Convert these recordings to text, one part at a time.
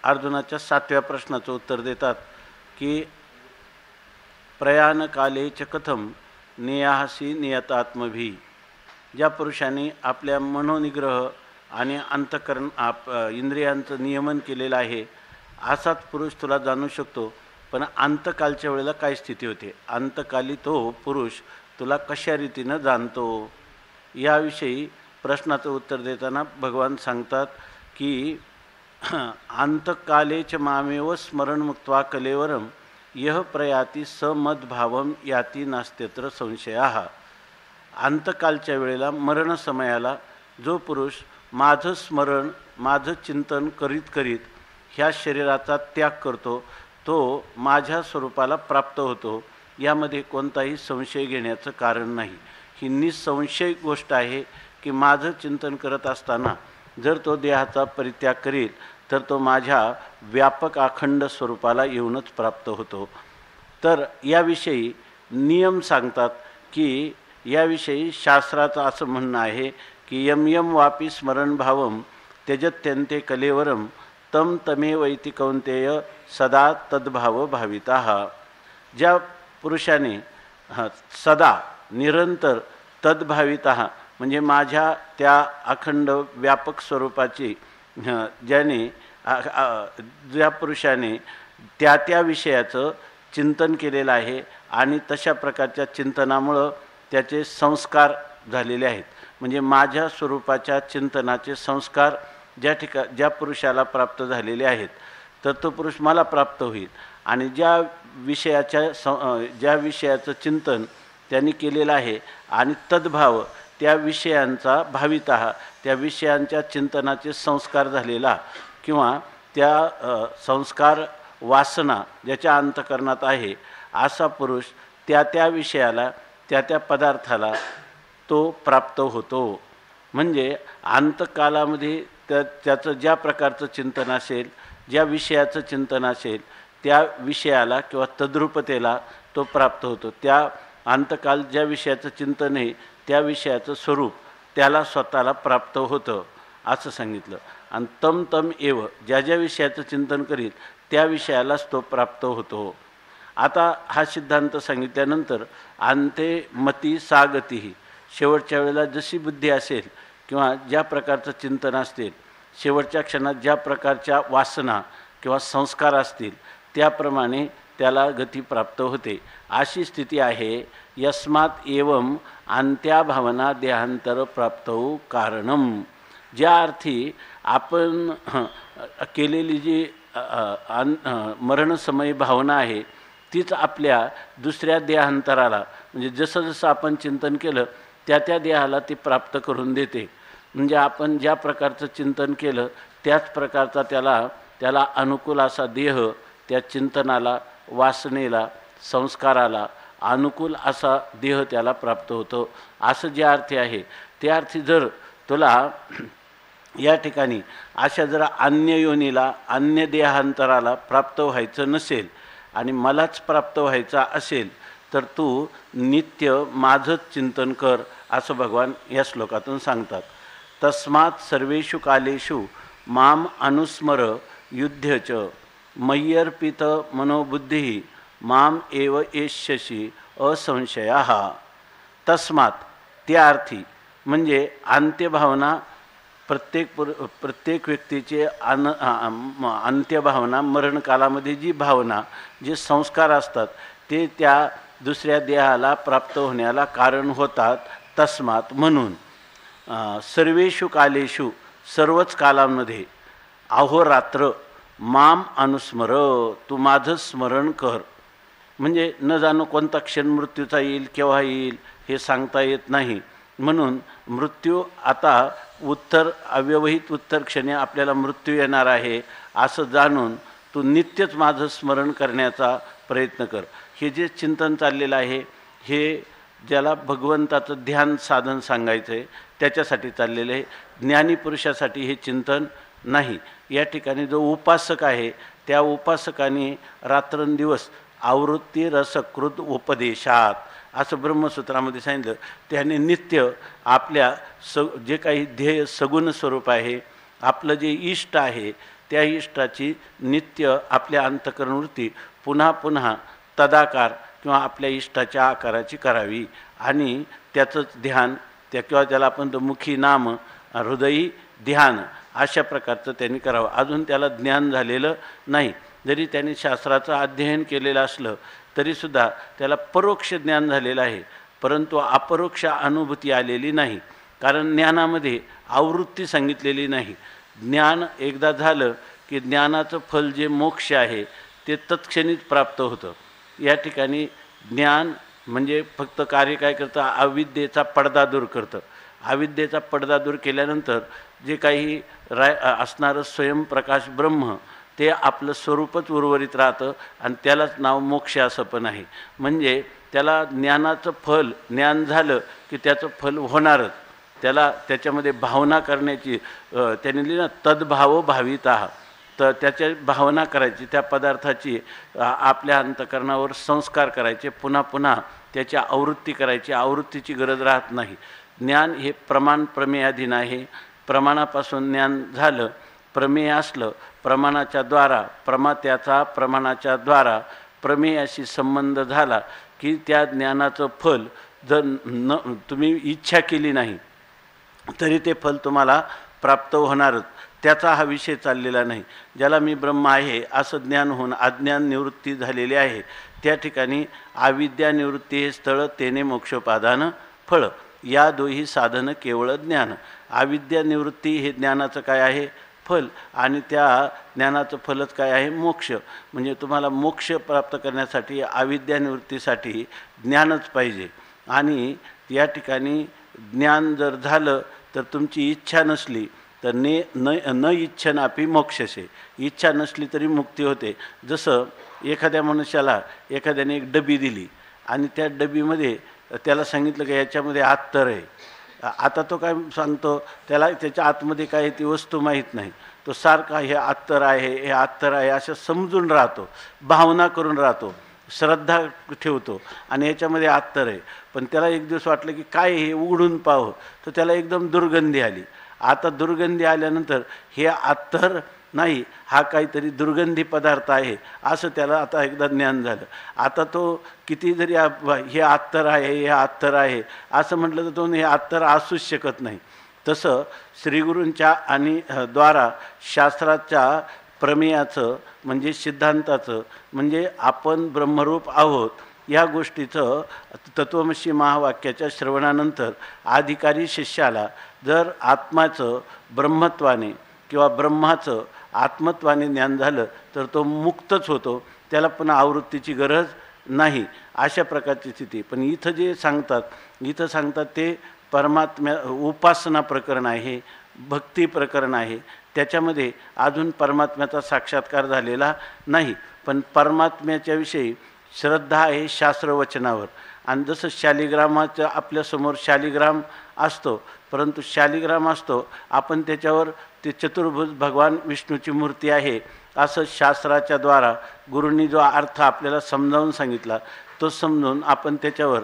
अर्जुनाच्या 7व्या प्रश्नाचं उत्तर देतात की प्रयाणकाले च कथम नियासी नियतात्मभी. ज्या पुरुषांनी आपल्या मनोनिग्रह आणि अंतकरण इंद्रियांचं नियमन केलेलं आहे असाच पुरुष तुला जाणू शकतो. पण अंतकालच्या वेळेला काय स्थिती होते, अंतकाली तो पुरुष तुला कशा रीतीनं जाणतो, याविषयी प्रश्नाचं उत्तर देताना भगवान सांगतात की अंतकाले च मामेव स्मरण मुक्त्वा कलेवरम यह प्रयाती समद्भावम याती नास्त्यत्र संशयाः. अंतकालच्या वेळेला मरण समयाला जो पुरुष माझं स्मरण माझं चिंतन करीत करीत ह्या शरीराचा त्याग करतो तो माझ्या स्वरूपाला प्राप्त होतो, यामध्ये कोणताही संशय घेण्याचं कारण नाही. ही निसंशय गोष्ट आहे की माझं चिंतन करत असताना जर तो देहाचा परित्याग करील तर तो माझ्या व्यापक अखंड स्वरूपाला येऊनच प्राप्त होतो. तर याविषयी नियम सांगतात की याविषयी शास्त्राचं असं म्हणणं आहे की यम यम वापी स्मरण भावम त्यजत्यन्ते कलेवरम तम तमेवैति कौंतेय सदा तद्भाव भाविताः. ज्या पुरुषाने सदा निरंतर तद्भाविताः म्हणजे माझ्या त्या अखंड व्यापक स्वरूपाची ज्या पुरुषाने त्या विषयाचं चिंतन केलेलं आहे आणि तशा प्रकारच्या चिंतनामुळं त्याचे संस्कार झालेले आहेत. म्हणजे माझ्या स्वरूपाच्या चिंतनाचे संस्कार ज्या पुरुषाला प्राप्त झालेले आहेत तर तो पुरुष मला प्राप्त होईल. आणि ज्या विषयाचं चिंतन त्यांनी केलेलं आहे आणि तद्भाव त्या विषयांचा भावितः त्या विषयांच्या चिंतनाचे संस्कार झालेला किंवा त्या संस्कार वासना ज्याच्या अंतःकरणात आहे असा पुरुष त्या विषयाला त्या पदार्थाला तो प्राप्त होतो. म्हणजे अंतकालामध्ये त्याचं ज्या प्रकारचं चिंतन असेल ज्या विषयाचं चिंतन असेल त्या विषयाला किंवा तद्रूपतेला तो प्राप्त होतो. त्या अंतकाल ज्या विषयाचं चिंतन आहे त्या विषयाचं स्वरूप त्याला स्वतःला प्राप्त होतं असं सांगितलं. आणि तम एव ज्या विषयाचं चिंतन करील त्या विषयालाच तो प्राप्त होतो. आता हा सिद्धांत सांगितल्यानंतर अंते मती सागती, शेवटच्या वेळेला जशी बुद्धी असेल किंवा ज्या प्रकारचं चिंतन असतील शेवटच्या क्षणात ज्या प्रकारच्या वासना किंवा संस्कार असतील त्याप्रमाणे त्याला गती प्राप्त होते. अशी स्थिती आहे. यस्मात् एवं अंत्या भावना देहांतर प्राप्तौ कारणम. ज्या अर्थी आपण केलेली जी मरणसमयी भावना आहे तीच आपल्या दुसऱ्या देहांतराला म्हणजे जसं आपण चिंतन केलं त्या देहाला ती प्राप्त करून देते. म्हणजे आपण ज्या प्रकारचं चिंतन केलं त्याच प्रकारचा त्याला अनुकूल असा देह त्या चिंतनाला वासनेला संस्काराला अनुकूल असा देह त्याला प्राप्त होतो. असं जे अर्थी आहे त्या अर्थी जर तुला या ठिकाणी अशा जर अन्य योनीला अन्य देहांतराला प्राप्त व्हायचं नसेल आणि मलाच प्राप्त व्हायचा असेल तर तू नित्य माझंच चिंतन कर असं भगवान या श्लोकातून सांगतात. तस्मात् सर्वेषु कालेषु माम अनुस्मर युध्य च मय्यर्पित मनोबुद्धी माम एव एष्यसि असंशयाः. तस्मात् त्या अर्थी म्हणजे अंत्यभावना प्रत्येक व्यक्तीचे अंत्यभावना मरणकालामध्ये जी भावना जे संस्कार असतात ते त्या दुसऱ्या देहाला प्राप्त होण्याला कारण होतात. तस्मात् म्हणून सर्वेषु कालेषु सर्वच कालांमध्ये अहोरात्र माम अनुस्मर तू माझं स्मरण कर. म्हणजे न जाणो कोणता क्षण मृत्यूचा येईल केव्हा येईल हे सांगता येत नाही. म्हणून मृत्यू आता अव्यवहित उत्तर क्षणी आपल्याला मृत्यू येणार आहे असं जाणून तू नित्यच माझं स्मरण करण्याचा प्रयत्न कर. हे जे चिंतन चाललेलं आहे हे ज्याला भगवंताचं ध्यान साधन सांगायचं आहे त्याच्यासाठी चाललेलं आहे. ज्ञानी पुरुषासाठी हे चिंतन नाही. या ठिकाणी जो उपासक आहे त्या उपासकाने रात्रंदिवस आवृत्ती रसकृत उपदेशात असं ब्रह्मसूत्रामध्ये सांगितलं. त्याने नित्य आपल्या जे काही ध्येय सगुण स्वरूप आहे आपलं जे इष्ट आहे त्या इष्टाची नित्य आपल्या अंतःकरणवृत्ती पुन्हा पुन्हा तदाकार किंवा आपल्या इष्टाच्या आकाराची करावी आणि त्याचंच ध्यान किंवा त्याला आपण मुखी नाम हृदयी ध्यान अशा प्रकारचं त्यांनी करावं. अजून त्याला ज्ञान झालेलं नाही, जरी त्यांनी शास्त्राचं अध्ययन केलेलं असलं तरीसुद्धा त्याला परोक्ष ज्ञान झालेलं आहे, परंतु अपरोक्ष अनुभूती आलेली नाही. कारण ज्ञानामध्ये आवृत्ती सांगितलेली नाही. ज्ञान एकदा झालं की ज्ञानाचं फल जे मोक्ष आहे ते तत्क्षणीच प्राप्त होतं. या ठिकाणी ज्ञान म्हणजे फक्त कार्य काय करतं, अविद्येचा पडदा दूर करतं. अविद्येचा पडदा दूर केल्यानंतर जे काही असणारं स्वयंप्रकाश ब्रह्म ते आपलं स्वरूपच उर्वरित राहतं आणि त्यालाच नाव मोक्ष असं पण आहे. म्हणजे त्याला ज्ञानाचं फल, ज्ञान झालं की त्याचं फल होणारच. त्याला त्याच्यामध्ये भावना करण्याची, त्यांनी लिहिलं तद्भाव भाविता, तर त्याच्या भावना करायची, त्या पदार्थाची आपल्या अंतःकरणावर संस्कार करायचे, पुन्हा पुन्हा त्याची आवृत्ती करायची. आवृत्तीची गरज राहत नाही. ज्ञान हे प्रमाण प्रमेयाधीन आहे. प्रमाणापासून ज्ञान झालं, प्रमेय असलं, प्रमाणाच्या द्वारा प्रमात्याचा प्रमाणाच्या द्वारा प्रमेयाशी संबंध झाला की त्या ज्ञानाचं फल जर तुम्ही इच्छा केली नाही तरी ते फल तुम्हाला प्राप्त होणारच. त्याचा हा विषय चाललेला नाही. ज्याला मी ब्रह्म आहे असं ज्ञान होऊन अज्ञान निवृत्ती झालेली आहे, त्या ठिकाणी अविद्या निवृत्ती हे स्थळ, तेने मोक्षोपादान फळ. या दोही साधन केवळ ज्ञान. अविद्या निवृत्ती हे ज्ञानाचं काय आहे, फल, आणि त्या ज्ञानाचं फलच काय आहे, मोक्ष. म्हणजे तुम्हाला मोक्ष प्राप्त करण्यासाठी अविद्या निवृत्तीसाठी ज्ञानच पाहिजे. आणि या ठिकाणी ज्ञान जर झालं तर तुमची इच्छा नसली तर न इच्छनापी मोक्षसे, इच्छा नसली तरी मुक्ती होते. जसं एखाद्या मनुष्याला एखाद्याने एक डबी दिली आणि त्या डबीमध्ये त्याला सांगितलं की याच्यामध्ये अत्तर आहे. आता तो काय सांगतो, त्याला त्याच्या आतमध्ये काय ती वस्तू माहीत नाही. तो सारखा हे अत्तर आहे, हे अत्तर आहे असं समजून राहतो, भावना करून राहतो, श्रद्धा ठेवतो आणि याच्यामध्ये अत्तर आहे. पण त्याला एक दिवस वाटलं की काय हे उघडून पाहू, तर त्याला एकदम दुर्गंधी आली. आता दुर्गंधी आल्यानंतर हे अत्तर नाही, हा काहीतरी दुर्गंधी पदार्थ आहे असं त्याला आता एकदा ज्ञान झालं. आता तो किती जरी हे अत्तर आहे, हे अत्तर आहे असं म्हटलं तर तो हे अत्तर असूच शकत नाही. तसं श्रीगुरूंच्या आणि द्वारा शास्त्राच्या प्रमेयाचं म्हणजे सिद्धांताचं म्हणजे आपण ब्रह्मरूप आहोत या गोष्टीचं तत्वमसी महावाक्याच्या श्रवणानंतर अधिकारी शिष्याला जर आत्माचं ब्रह्मत्वाने किंवा ब्रह्माचं आत्मत्वाने ज्ञान झालं तर तो मुक्तच होतो, त्याला पुन्हा आवृत्तीची गरज नाही. अशा प्रकारची स्थिती. पण इथं जे सांगतात, इथं सांगतात ते परमात्म्या उपासना प्रकरण आहे, भक्ती प्रकरण आहे. त्याच्यामध्ये अजून परमात्म्याचा साक्षात्कार झालेला नाही, पण परमात्म्याच्या विषयी श्रद्धा आहे शास्त्रवचनावर. आणि जसं शालिग्रामाचं आपल्यासमोर शालिग्राम असतो, परंतु शालिग्राम असतो आपण त्याच्यावर ते चतुर्भुज भगवान विष्णूची मूर्ती आहे असं शास्त्राच्या द्वारा गुरूंनी जो अर्थ आपल्याला समजावून सांगितला तो समजून आपण त्याच्यावर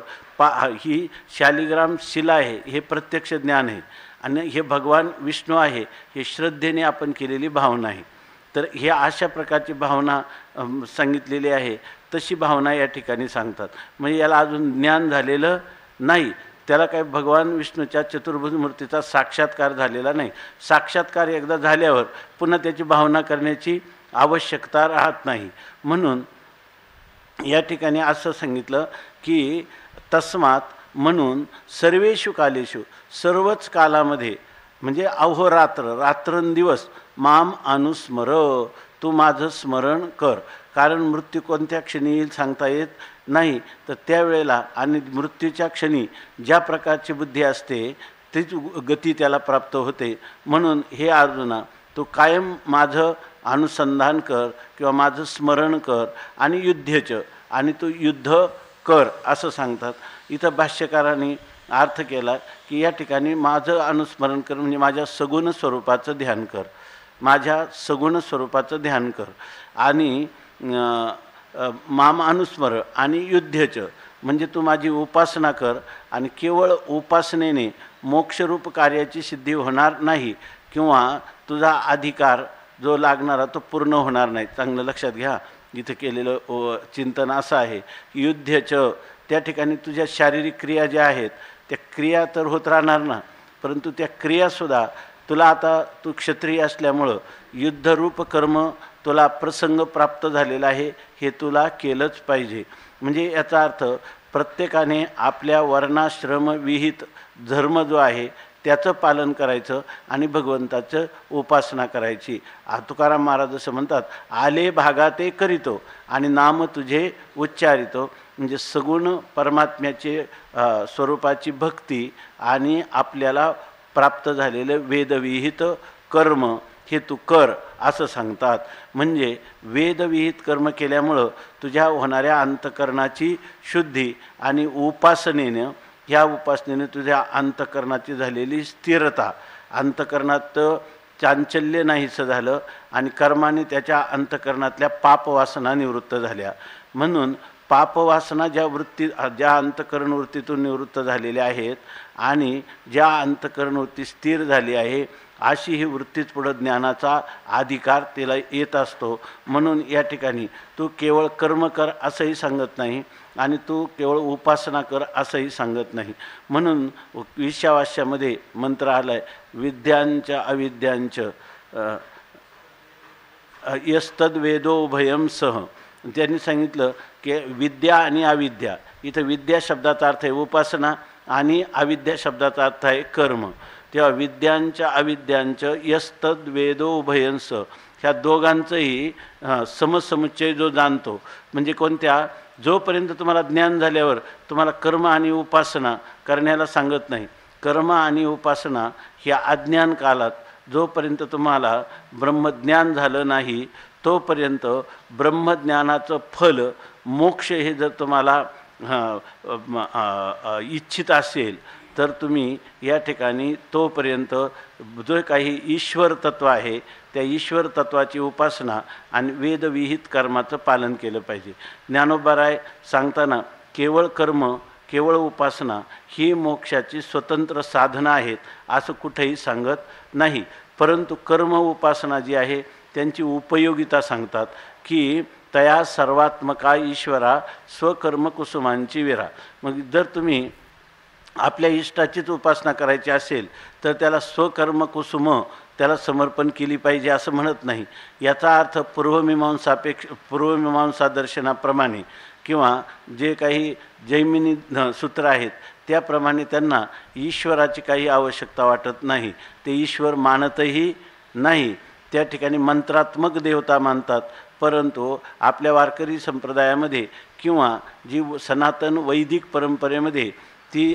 ही शालिग्राम शिला आहे हे प्रत्यक्ष ज्ञान आहे आणि हे भगवान विष्णू आहे हे श्रद्धेने आपण केलेली भावना आहे. तर हे अशा प्रकारची भावना सांगितलेली आहे. तशी भावना या ठिकाणी सांगतात. म्हणजे याला अजून ज्ञान झालेलं नाही, त्याला काही भगवान विष्णूच्या चतुर्भुज मूर्तीचा साक्षात्कार झालेला नाही. साक्षात्कार एकदा झाल्यावर पुन्हा त्याची भावना करण्याची आवश्यकता राहत नाही. म्हणून या ठिकाणी असं सांगितलं की तस्मात म्हणून सर्वेषु कालेषु सर्वच कालामध्ये म्हणजे अहोरात्र रात्रंदिवस माम अनुस्मर, तू माझं स्मरण कर. कारण मृत्यू कोणत्या क्षणी येईल सांगता येत नाही. तर त्यावेळेला आणि मृत्यूच्या क्षणी ज्या प्रकारची बुद्धी असते तीच गती त्याला प्राप्त होते. म्हणून हे अर्जुना तू कायम माझं अनुसंधान कर किंवा माझं स्मरण कर आणि युद्धचं आणि तू युद्ध कर असं सांगतात. इथं भाष्यकारांनी अर्थ केला की या ठिकाणी माझं अनुस्मरण कर म्हणजे माझ्या सगुण स्वरूपाचं ध्यान कर, माझ्या सगुण स्वरूपाचं ध्यान कर. आणि माम अनुस्मर आणि युद्धचं म्हणजे तू माझी उपासना कर. आणि केवळ उपासनेने मोक्षरूप कार्याची सिद्धी होणार नाही किंवा तुझा अधिकार जो लागणारा तो पूर्ण होणार नाही. चांगलं लक्षात घ्या. इथं केलेलं चिंतन असं आहे की युद्धच, त्या ठिकाणी तुझ्या शारीरिक क्रिया ज्या आहेत त्या क्रिया तर होत राहणार ना, परंतु त्या क्रियासुद्धा तुला आता तू क्षत्रिय असल्यामुळं युद्धरूप कर्म तुला प्रसंग प्राप्त झालेला आहे, हे तुला केलंच पाहिजे. म्हणजे याचा अर्थ प्रत्येकाने आपल्या वर्णाश्रम विहित धर्म जो आहे त्याचं पालन करायचं आणि भगवंताचं उपासना करायची. तुकाराम महाराज असं म्हणतात, आले भागा ते करीतो आणि नाम तुझे उच्चारितो. म्हणजे सगुण परमात्म्याचे स्वरूपाची भक्ती आणि आपल्याला प्राप्त झालेलं वेदविहित कर्म हे तू कर असं सांगतात. म्हणजे वेदविहित कर्म केल्यामुळं तुझ्या होणाऱ्या अंतकरणाची शुद्धी आणि उपासनेनं, ह्या उपासनेने तुझ्या अंतकरणाची झालेली स्थिरता, अंतकरणात चांचल्य नाहीसं झालं आणि कर्माने त्याच्या अंतकरणातल्या पापवासना निवृत्त झाल्या. म्हणून पापवासना ज्या अंतकरण वृत्तीतून निवृत्त झालेल्या आहेत आणि ज्या अंतकरण वृत्ती स्थिर झाली आहे, अशी ही वृत्तीच पुढं ज्ञानाचा अधिकार तिला येत असतो. म्हणून या ठिकाणी तू केवळ कर्म कर असंही सांगत नाही आणि तू केवळ उपासना कर असंही सांगत नाही. म्हणून ईशावास्यामध्ये मंत्र आला आहे, विद्यांच्या अविद्यांचं यस्तद्वेदो उभयं सह. त्यांनी सांगितलं की विद्या आणि अविद्या, इथं विद्या शब्दाचा अर्थ आहे उपासना आणि अविद्या शब्दाचा अर्थ आहे कर्म. तेव्हा विद्यांच्या अविद्यांचं यस्तद्वेदो उभयंस, ह्या दोघांचंही समसमुच्चय जो जाणतो, म्हणजे कोणत्या, जोपर्यंत तुम्हाला ज्ञान झाल्यावर तुम्हाला कर्म आणि उपासना करण्याला सांगत नाही. कर्म आणि उपासना ह्या अज्ञान कालात जोपर्यंत तुम्हाला ब्रह्मज्ञान झालं नाही तोपर्यंत ब्रह्मज्ञानाचं फल मोक्ष हे जर तुम्हाला इच्छित असेल तर तुम्ही या ठिकाणी तोपर्यंत जो काही ईश्वर तत्व आहे त्या ईश्वर तत्वाची उपासना आणि वेदविहित कर्माचं पालन केलं पाहिजे. ज्ञानोबाराय सांगताना केवळ कर्म, केवळ उपासना ही मोक्षाची स्वतंत्र साधनं आहेत असं कुठेही सांगत नाही. परंतु कर्म उपासना जी आहे त्यांची उपयोगिता सांगतात की तया सर्वात्मका ईश्वरा स्वकर्म कुसुमांची विरा. मग जर तुम्ही आपल्या इष्टाचीच उपासना करायची असेल तर त्याला स्वकर्म कुसुम त्याला समर्पण केली पाहिजे असं म्हणत नाही. याचा अर्थ पूर्वमीमांसा दर्शनाप्रमाणे किंवा जे काही जैमिनी सूत्र आहेत त्याप्रमाणे त्यांना ईश्वराची काही आवश्यकता वाटत नाही, ते ईश्वर मानतही नाही. त्या ठिकाणी मंत्रात्मक देवता मानतात. परंतु आपल्या वारकरी संप्रदायामध्ये किंवा जी सनातन वैदिक परंपरेमध्ये ती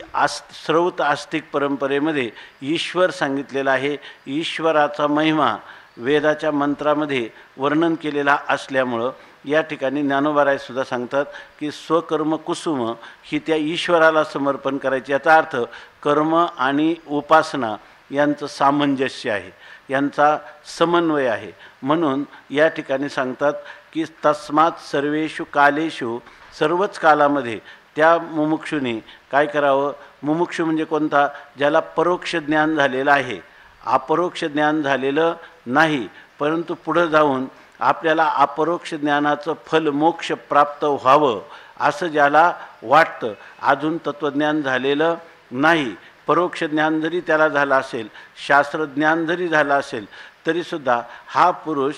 श्रौत आस्तिक परंपरेमध्ये ईश्वर सांगितलेला आहे. ईश्वराचा महिमा वेदाच्या मंत्रामध्ये वर्णन केलेला असल्यामुळं या ठिकाणी ज्ञानोबारायसुद्धा सांगतात की स्वकर्म कुसुम ही त्या ईश्वराला समर्पण करायची. याचा अर्थ कर्म आणि उपासना यांचं सामंजस्य आहे, यांचा समन्वय आहे. म्हणून या ठिकाणी सांगतात की तस्मात सर्वेषु कालेषु, सर्वच कालामध्ये त्या मुमुक्षुनी काय करावं. मुमुक्षु म्हणजे कोणता, ज्याला परोक्ष ज्ञान झालेलं आहे, अपरोक्ष ज्ञान झालेलं नाही, परंतु पुढं जाऊन आपल्याला अपरोक्ष ज्ञानाचं फल मोक्ष प्राप्त व्हावं असं ज्याला वाटतं. अजून तत्त्वज्ञान झालेलं नाही, परोक्ष ज्ञान जरी त्याला झालं असेल, शास्त्रज्ञान जरी झालं असेल तरीसुद्धा हा पुरुष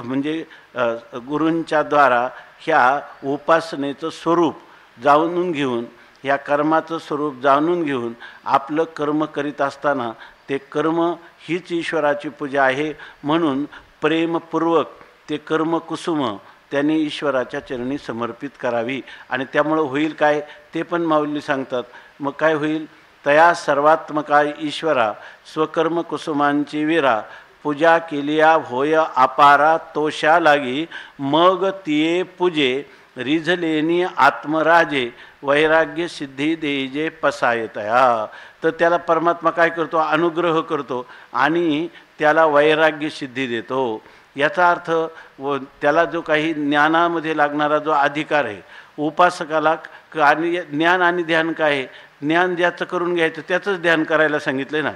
म्हणजे गुरूंच्या द्वारा ह्या उपासनेचं स्वरूप जाणून घेऊन, ह्या कर्माचं स्वरूप जाणून घेऊन आपलं कर्म करीत असताना ते कर्म हीच ईश्वराची पूजा आहे म्हणून प्रेमपूर्वक ते कर्म कुसुम त्यांनी ईश्वराच्या चरणी समर्पित करावी. आणि त्यामुळं होईल काय ते पण माऊली सांगतात. मग काय होईल, तया सर्वात्मका ईश्वरा स्वकर्म कुसुमांची विरा, पूजा केलिया होय अपारा तोषा लागी, मग तिये पूजे रिझलेनी आत्मराजे, वैराग्य सिद्धी देजे पसायतया. तर त्याला परमात्मा काय करतो, अनुग्रह करतो आणि त्याला वैराग्य सिद्धी देतो. याचा अर्थ त्याला जो काही ज्ञानामध्ये लागणारा जो अधिकार आहे उपासकाला, आणि ज्ञान आणि ध्यान काय आहे, ज्ञान ज्याचं करून घ्यायचं त्याचंच ध्यान करायला सांगितलं ना.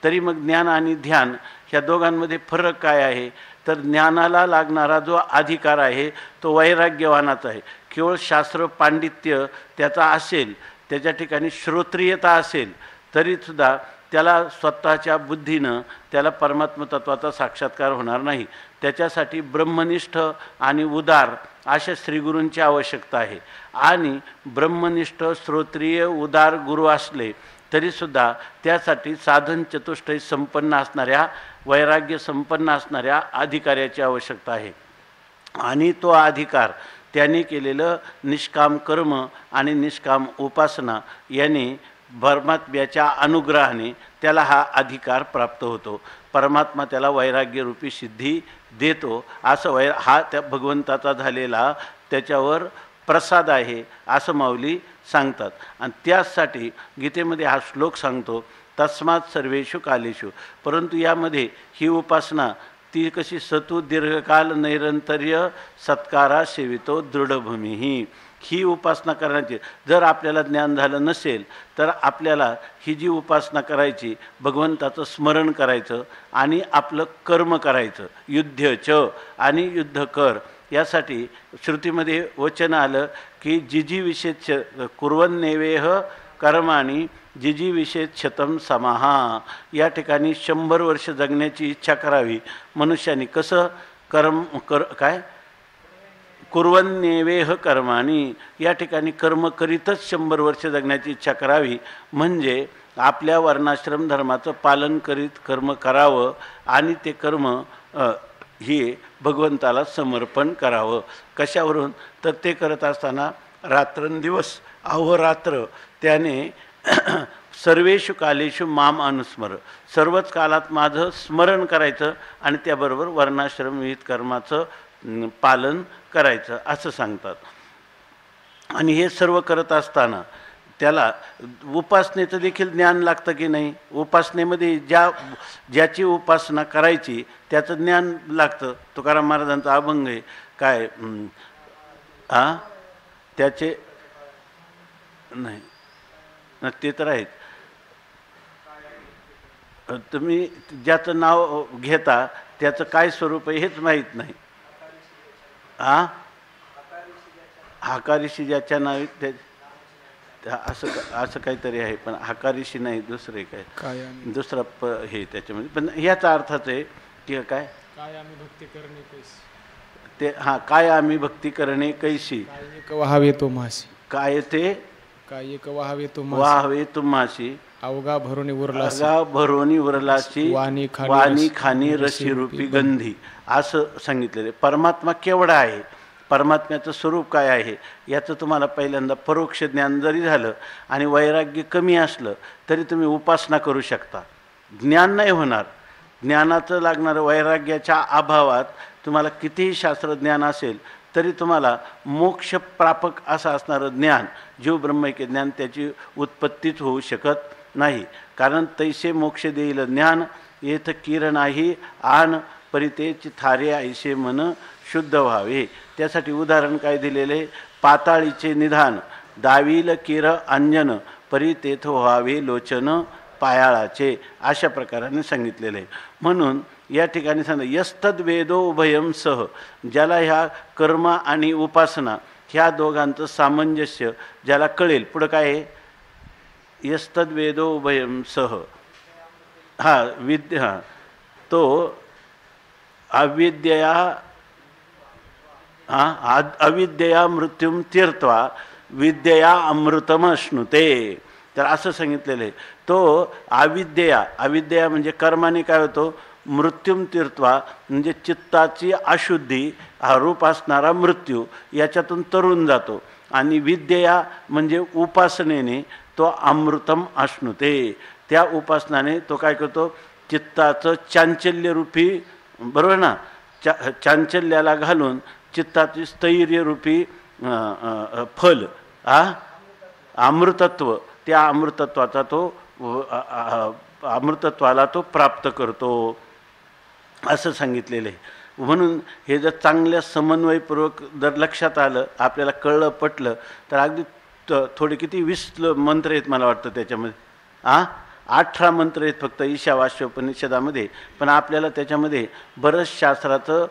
तरी मग ज्ञान आणि ध्यान ह्या दोघांमध्ये फरक काय आहे. तर ज्ञानाला लागणारा जो अधिकार आहे तो वैराग्यवानाचा आहे. केवळ शास्त्र पांडित्य त्याचा असेल, त्याच्या ठिकाणी श्रोत्रियता असेल, तरीसुद्धा त्याला स्वतःच्या बुद्धीनं त्याला परमात्म तत्त्वाचा साक्षात्कार होणार नाही. त्याच्यासाठी ब्रह्मनिष्ठ आणि उदार अशा श्रीगुरूंची आवश्यकता आहे. आणि ब्रह्मनिष्ठ श्रोत्रिय उदार गुरु असले तरीसुद्धा त्यासाठी साधन चतुष्टय संपन्न असणाऱ्या, वैराग्य संपन्न असणाऱ्या अधिकाऱ्याची आवश्यकता आहे. आणि तो अधिकार त्याने केलेलं निष्काम कर्म आणि निष्काम उपासना याने परमात्म्याच्या अनुग्रहाने त्याला हा अधिकार प्राप्त होतो. परमात्मा त्याला वैराग्यरूपी सिद्धी देतो. असं हा त्या भगवंताचा झालेला त्याच्यावर प्रसाद आहे असं माऊली सांगतात. आणि त्याचसाठी गीतेमध्ये हा श्लोक सांगतो, तस्मात् सर्वेषु कालेषु. परंतु यामध्ये ही उपासना ती कशी, सतु दीर्घकाल नैरंतर्य सत्कारा सेवितो दृढभूमी. ही उपासना करण्याची, जर आपल्याला ज्ञान झालं नसेल तर आपल्याला ही जी उपासना करायची, भगवंताचं स्मरण करायचं आणि आपलं कर्म करायचं. युद्ध च आणि युद्ध कर. यासाठी श्रुतीमध्ये वचन आलं की जिजी विषेच कुर्वन्नेवेह कर्माणी जिजी विषेच्छतम समाहा. या ठिकाणी 100 वर्ष जगण्याची इच्छा करावी मनुष्याने. कसं काय कुर्वन्नेवेह कर्माणी, या ठिकाणी कर्म करीतच 100 वर्ष जगण्याची इच्छा करावी. म्हणजे आपल्या वर्णाश्रम धर्माचं पालन करीत कर्म करावं आणि ते कर्म हे भगवंताला समर्पण करावं. कशावरून, तर ते करत असताना रात्रंदिवस अहोरात्र त्याने सर्वेषु कालेषु माम अनुस्मर, सर्वच कालात माझं स्मरण करायचं आणि त्याबरोबर वर्णाश्रम विहित कर्माचं पालन करायचं असं सांगतात. आणि हे सर्व करत असताना त्याला उपासनेचं देखील ज्ञान लागतं की नाही. उपासनेमध्ये ज्याची उपासना करायची त्याचं ज्ञान लागतं. तुकाराम महाराजांचा अभंग आहे काय, त्याचे नाही ते तर आहेत. तुम्ही ज्याचं नाव घेता त्याचं काय स्वरूप आहे हेच माहीत नाही. हाकारीशी ज्याच्या नावी असं काहीतरी आहे, पण हाकारीशी नाही, दुसरे काय दुसरा हे त्याच्यामध्ये. पण ह्याचा अर्थाच आहे की काय आम्ही भक्ती करणे कैसी, ते काय आम्ही भक्ती करणे कैसी, वहावे तो मासी, काय ते काय वहावे तो वाहवे तुम्हाशी, अवघा भरोनी उरलासी, अवघा भरोनी उरलासी, वाणी खाणी रसी रूपी गंधी, असं सांगितलेलं. परमात्मा केवढा आहे, परमात्म्याचं स्वरूप काय आहे याचं तुम्हाला पहिल्यांदा परोक्ष ज्ञान जरी झालं आणि वैराग्य कमी असलं तरी तुम्ही उपासना करू शकता. ज्ञान नाही होणार. ज्ञानाचं लागणारं वैराग्याच्या अभावात तुम्हाला कितीही शास्त्रज्ञान असेल तरी तुम्हाला मोक्ष प्रापक असं असणारं ज्ञान, जीव ब्रह्मैक्य ज्ञान, त्याची उत्पत्तीच होऊ शकत नाही. कारण तैसे मोक्ष देईल ज्ञान येथ किर नाही आण परितेच थारे ऐसे मन शुद्ध व्हावे. त्यासाठी उदाहरण काय दिलेले, पाताळीचे निधान दावील किर अंजन परी तेथ व्हावे लोचन पायाळाचे, अशा प्रकाराने सांगितलेले आहे. म्हणून या ठिकाणी सांगा यस्तद वेदो उभयम सह, ज्याला ह्या कर्म आणि उपासना ह्या दोघांचं सामंजस्य ज्याला कळेल. पुढं काय आहे, यस्तद वेदो उभयम सह, विद्या तो अविद्यया अविद्यया मृत्युम तीर्थवा विद्यया अमृतम अश्नुते. तर असं सांगितलेलं आहे. तो अविद्या म्हणजे कर्माने काय होतो, मृत्युम तीर्थवा म्हणजे चित्ताची अशुद्धी, हा रूप असणारा मृत्यू याच्यातून तरून जातो. आणि विद्यया म्हणजे उपासनेने तो अमृतम अश्नुते, त्या उपासनाने तो काय करतो, चित्ताचं चांचल्यरूपी, बरोबर ना, चांचल्याला घालून चित्ताची स्थैर्यरूपी फल अमृतत्व, त्या अमृतत्वाचा तो अमृतत्वाला तो प्राप्त करतो असं सांगितलेलं आहे. म्हणून हे जर चांगल्या समन्वयपूर्वक जर लक्षात आलं, आपल्याला कळलं पटलं तर अगदी थोडे किती 20 मंत्र आहेत मला वाटतं त्याच्यामध्ये. 18 मंत्र आहेत फक्त ईशावास्य उपनिषदामध्ये, पण आपल्याला त्याच्यामध्ये बरंच शास्त्राचं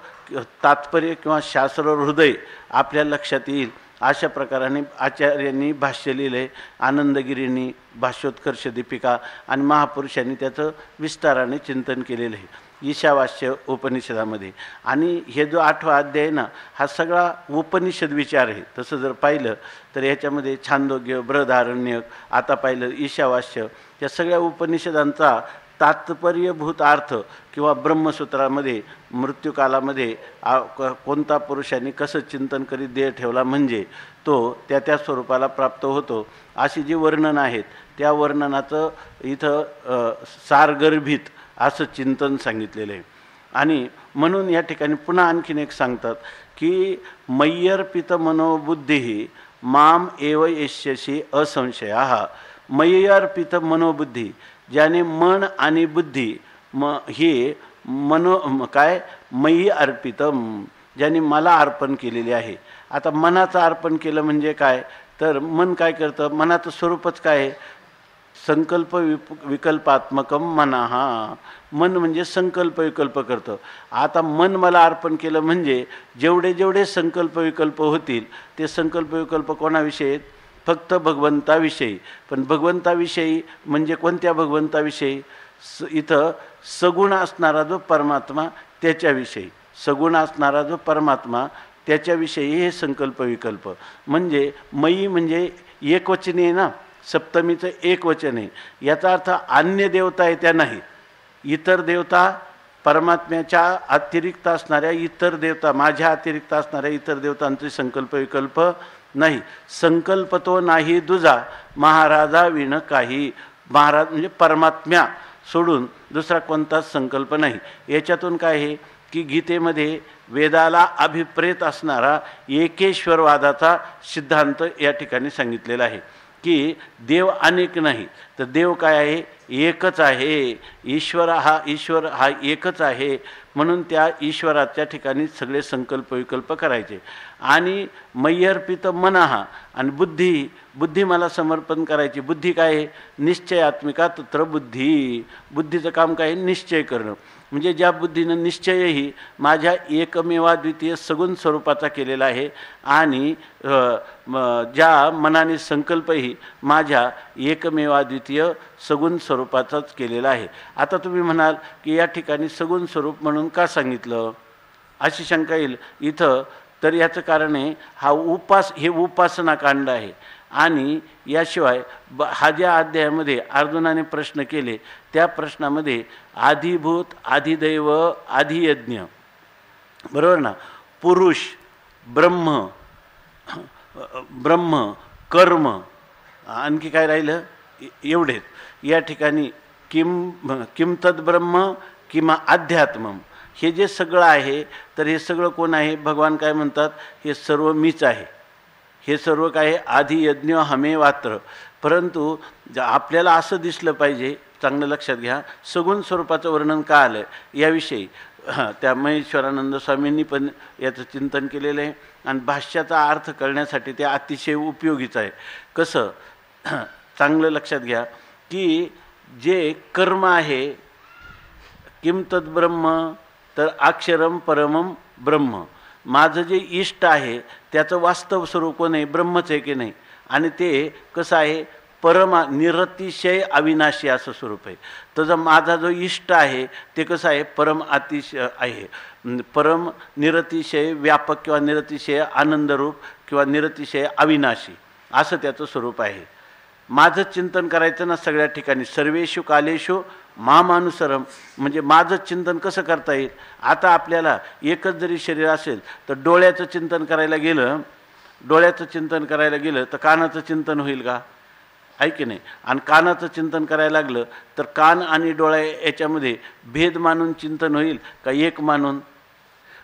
तात्पर्य किंवा शास्त्र हृदय आपल्या लक्षात येईल अशा प्रकाराने आचार्यांनी भाष्य लिहिलं आहे. आनंदगिरींनी भाष्योत्कर्ष दीपिका आणि महापुरुषांनी त्याचं विस्ताराने चिंतन केलेलं आहे ईशावास्य उपनिषदामध्ये. आणि हे जो 8वा अध्याय आहे ना, हा सगळा उपनिषद विचार आहे. तसं जर पाहिलं तर याच्यामध्ये छांदोग्य, बृहदारण्यक, आता पाहिलं ईशावास्य, या सगळ्या उपनिषदांचा तात्पर्यभूत अर्थ किंवा ब्रह्मसूत्रामध्ये मृत्यूकालामध्ये कोणता पुरुषांनी कसं चिंतन करीत देह ठेवला म्हणजे तो त्या स्वरूपाला प्राप्त होतो, अशी जी वर्णनं आहेत त्या वर्णनाचं इथं सारगर्भित असं चिंतन सांगितलेलं आहे. आणि म्हणून या ठिकाणी पुन्हा आणखीन एक सांगतात की मय्यर्पित मनोबुद्धी माम एव यस्यसि असंशया. मय्यर्पित मनोबुद्धी, ज्याने मन आणि बुद्धी हे मयी अर्पितम, ज्याने मला अर्पण केलेले आहे. आता मनाचं अर्पण केलं म्हणजे काय, तर मन काय करतं, मनाचं स्वरूपच काय आहे, संकल्प विकल्पात्मकम मनाहा. मन म्हणजे संकल्प विकल्प करतं. आता मन मला अर्पण केलं म्हणजे जेवढे जेवढे संकल्प विकल्प होतील ते संकल्प विकल्प कोणाविषयी, फक्त भगवंताविषयी. पण भगवंताविषयी म्हणजे कोणत्या भगवंताविषयी, इथं सगुण असणारा जो परमात्मा त्याच्याविषयी, सगुण असणारा जो परमात्मा त्याच्याविषयी हे संकल्प विकल्प. म्हणजे मयी म्हणजे एकवचनी आहे ना, सप्तमीचं एक वचन आहे. याचा अर्थ अन्य देवता आहे त्या नाही, इतर देवता, परमात्म्याच्या अतिरिक्त असणाऱ्या इतर देवता, माझ्या अतिरिक्त असणाऱ्या इतर देवतांचे संकल्प विकल्प नाही. संकल्प तो नाही दुजा महाराजा विण काही. महाराज म्हणजे परमात्म्या सोडून दुसरा कोणताच संकल्प नाही. याच्यातून काय आहे की गीतेमध्ये वेदाला अभिप्रेत असणारा एकेश्वरवादाचा सिद्धांत या ठिकाणी सांगितलेला आहे की देव अनेक नाही, तर देव काय आहे, एकच आहे. ईश्वर हा एकच आहे. म्हणून त्या ईश्वराच्या ठिकाणी सगळे संकल्प विकल्प करायचे. आणि मय्यर्पित मनहा, आणि बुद्धी मला समर्पण करायची. बुद्धी काय आहे, निश्चयात्मिका तत्र बुद्धी. बुद्धीचं काम काय आहे, निश्चय करणं. म्हणजे ज्या बुद्धीनं निश्चयही माझ्या एकमेवाद्वितीय सगुण स्वरूपाचा केलेला आहे आणि ज्या मनाने संकल्पही माझ्या एकमेवाद्वितीय सगुण स्वरूपाचाच केलेला आहे. आता तुम्ही म्हणाल की या ठिकाणी सगुण स्वरूप म्हणून का सांगितलं, अशी शंका येईल इथं. तर याचं कारण आहे हे उपासना कांड आहे. आणि याशिवाय हा ज्या अध्यायामध्ये अर्जुनाने प्रश्न केले त्या प्रश्नामध्ये आधिभूत, आधिदैव, आधियज्ञ, बरोबर ना, पुरुष, ब्रह्म, कर्म, आणखी काय राहिलं, एवढेच. या ठिकाणी किम तद ब्रह्म किंवा अध्यात्मम, हे जे सगळं आहे, तर हे सगळं कोण आहे, भगवान काय म्हणतात, हे सर्व मीच आहे. हे सर्व काय, आधी यज्ञ हमे वात्र. परंतु आपल्याला असं दिसलं पाहिजे, चांगलं लक्षात घ्या, सगुण स्वरूपाचं वर्णन का आलं याविषयी त्या महेश्वरानंद स्वामींनी पण याचं चिंतन केलेलं आहे. आणि भाष्याचा अर्थ कळण्यासाठी ते अतिशय उपयोगीचं आहे. कसं, चांगलं लक्षात घ्या की जे कर्म आहे, किम तद ब्रह्म, तर अक्षरम परमम ब्रह्म, माझं जे इष्ट आहे त्याचं वास्तव स्वरूप कोण आहे, ब्रह्मच आहे की नाही. आणि ते कसं आहे, निरतिशय अविनाशी असं स्वरूप आहे. तर माझा जो इष्ट आहे ते कसं आहे, परम अतिशय आहे, परम निरतिशय व्यापक किंवा निरतिशय आनंदरूप किंवा निरतिशय अविनाशी असं त्याचं स्वरूप आहे. माझं चिंतन करायचं ना सगळ्या ठिकाणी, सर्वेषु कालेषु मामानुसरम. म्हणजे माझं चिंतन कसं करता येईल. आता आपल्याला एकच जरी शरीर असेल तर डोळ्याचं चिंतन करायला गेलं तर कानाचं चिंतन होईल का, आहे की नाही. आणि कानाचं चिंतन करायला लागलं तर कान आणि डोळा याच्यामध्ये भेद मानून चिंतन होईल का, एक मानून.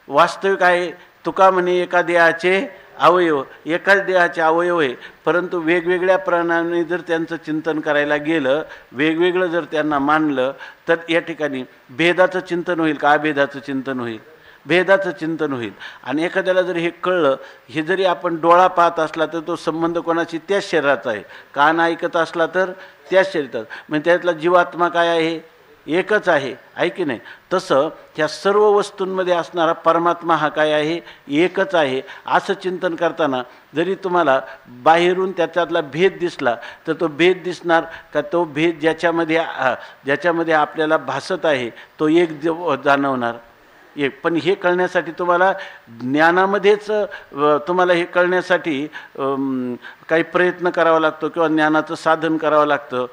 वास्तविक आहे, तुका म्हणे एका देहाचे अवयव, एकाच देहाचे अवयव आहे, परंतु वेगवेगळ्या प्राणांनी जर त्यांचं चिंतन करायला गेलं, वेगवेगळं जर त्यांना मानलं तर या ठिकाणी भेदाचं चिंतन होईल का, अभेदाचं चिंतन होईल. भेदाचं चिंतन होईल. आणि एखाद्याला जर हे कळलं, हे जरी आपण डोळा पाहत असला तर तो संबंध कोणाशी त्याच शरीराचा आहे, कान ऐकत असला तर त्याच शरीरात, म्हणजे त्यातला जीवात्मा काय आहे, एकच आहे की नाही. तसं ह्या सर्व वस्तूंमध्ये असणारा परमात्मा हा काय आहे, एकच आहे. असं चिंतन करताना जरी तुम्हाला बाहेरून त्याच्यातला भेद दिसला तर तो भेद दिसणार का, तो भेद ज्याच्यामध्ये आपल्याला भासत आहे तो एक जाणवणार एक. पण हे कळण्यासाठी तुम्हाला ज्ञानामध्येच तुम्हाला हे कळण्यासाठी काही प्रयत्न करावा लागतो किंवा ज्ञानाचं साधन करावं लागतं.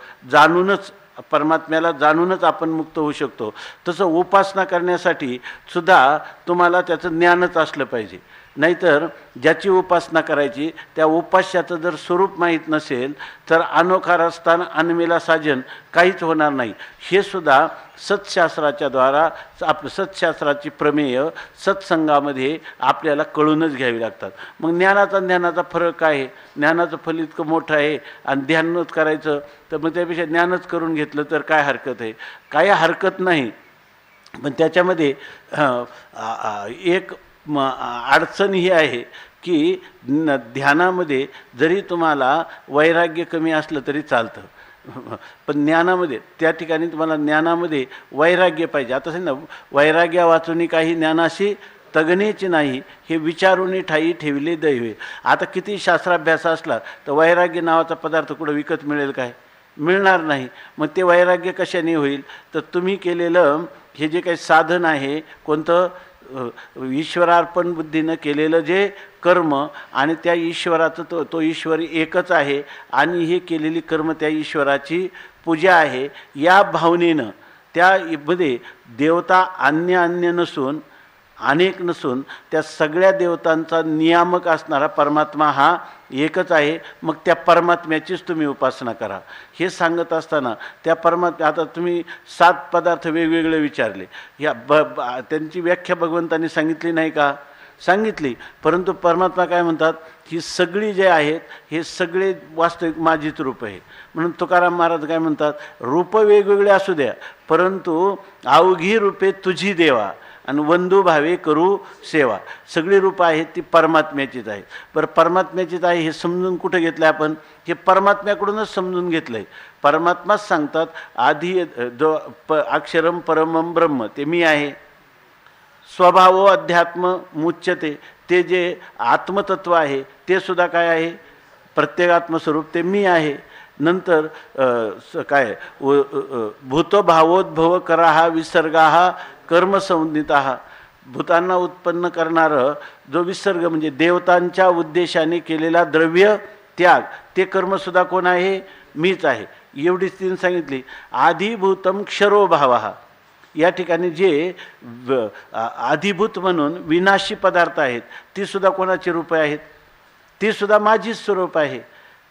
परमात्म्याला जाणूनच आपण मुक्त होऊ शकतो. तसं उपासना करण्यासाठी सुद्धा तुम्हाला त्याचं ज्ञानच असलं पाहिजे. नाहीतर ज्याची उपासना करायची त्या उपास्याचं जर स्वरूप माहीत नसेल तर अनोखा रस्तान अनमेला साजन काहीच होणार नाही. हे सुद्धा सत्शास्त्राच्या द्वारा सत्शास्त्राची प्रमेय सत्संगामध्ये आपल्याला कळूनच घ्यावी लागतात. मग ज्ञानाचा फरक काय आहे? ज्ञानाचं फल इतकं मोठं आहे आणि ध्यानच करायचं तर मग त्यापेक्षा ज्ञानच करून घेतलं तर काय हरकत आहे? काही हरकत नाही. पण त्याच्यामध्ये एक अडचण ही आहे की ध्यानामध्ये जरी तुम्हाला वैराग्य कमी असलं तरी चालतं, पण ज्ञानामध्ये त्या ठिकाणी तुम्हाला ज्ञानामध्ये वैराग्य पाहिजे. आता सांग ना, वैराग्या वाचून काही ज्ञानाशी तगणेची नाही, हे विचारून ठाई ठेवले दैवे. आता किती शास्त्राभ्यास असला तर वैराग्य नावाचा पदार्थ कुठं विकत मिळेल काय? मिळणार नाही. मग ते वैराग्य कशाने होईल? तर तुम्ही केलेलं हे जे काही साधन आहे, कोणतं ईश्वरार्पण बुद्धीनं केलेलं जे कर्म आणि त्या ईश्वराचं तो ईश्वर एकच आहे आणि हे केलेली कर्म त्या ईश्वराची पूजा आहे, या भावनेनं त्यामध्ये देवता अन्य नसून अनेक नसून त्या सगळ्या देवतांचा नियामक असणारा परमात्मा हा एकच आहे. मग त्या परमात्म्याचीच तुम्ही उपासना करा. हे सांगत असताना त्या आता तुम्ही 7 पदार्थ वेगवेगळे विचारले, त्यांची व्याख्या भगवंतांनी सांगितली नाही का? सांगितली. परंतु परमात्मा काय म्हणतात, ही सगळी जे आहेत हे सगळे वास्तविक माझीच रूप आहे. म्हणून तुकाराम महाराज काय म्हणतात, रूप वेगवेगळे असू द्या परंतु अवघी रूपे तुझी देवा आणि वंदू भावे करू सेवा. सगळी रूपं आहेत ती परमात्म्याचीच आहेत. बरं, परमात्म्याचीच आहे हे समजून कुठं घेतलं आपण? हे परमात्म्याकडूनच समजून घेतलं आहे. परमात्माच सांगतात आधी जो अक्षरम परमम ब्रह्म ते मी आहे. स्वभावो अध्यात्म मुच्यते, ते जे आत्मतत्व आहे ते सुद्धा काय आहे? प्रत्येगात्मस्वरूप ते मी आहे. नंतर काय भूतभावोद्भव करा हा विसर्गा हा कर्मसंज्ञिता. भूतांना उत्पन्न करणारं जो विसर्ग म्हणजे देवतांच्या उद्देशाने केलेला द्रव्य त्याग, ते कर्मसुद्धा कोण आहे? मीच आहे. एवढीच तीन सांगितली. आधिभूतम क्षरो भाव, या ठिकाणी जे आधिभूत म्हणून विनाशी पदार्थ आहेत ती सुद्धा कोणाची रूपे आहेत? ती सुद्धा माझीच स्वरूप आहे.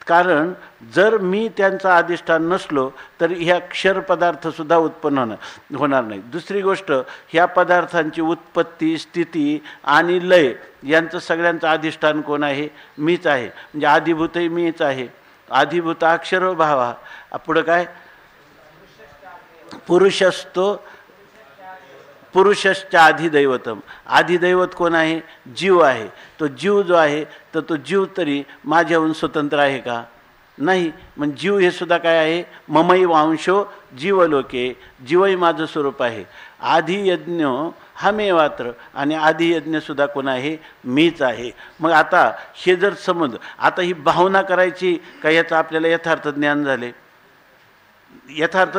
कारण जर मी त्यांचा अधिष्ठान नसलो तर ह्या क्षर पदार्थसुद्धा उत्पन्न होणार नाही. दुसरी गोष्ट, ह्या पदार्थांची उत्पत्ती स्थिती आणि लय यांचं सगळ्यांचं अधिष्ठान कोण आहे? मीच आहे. म्हणजे आधिभूतही मीच आहे. आधिभूत अक्षरो भावा. पुढं काय? पुरुषश्च आधिदैवतम. आधिदैवत कोण आहे? जीव आहे. तो जीव जो आहे तर तो जीव तरी माझ्याहून स्वतंत्र आहे का? नाही. मग जीव हे सुद्धा काय आहे? ममई वांशो जीवलोके, जीवही माझं स्वरूप आहे. आधियज्ञ हमेवात्र, आणि आधियज्ञसुद्धा कोण आहे? मीच आहे. मग आता हे जर समज, आता ही भावना करायची का याचं आपल्याला यथार्थ ज्ञान झाले? यथार्थ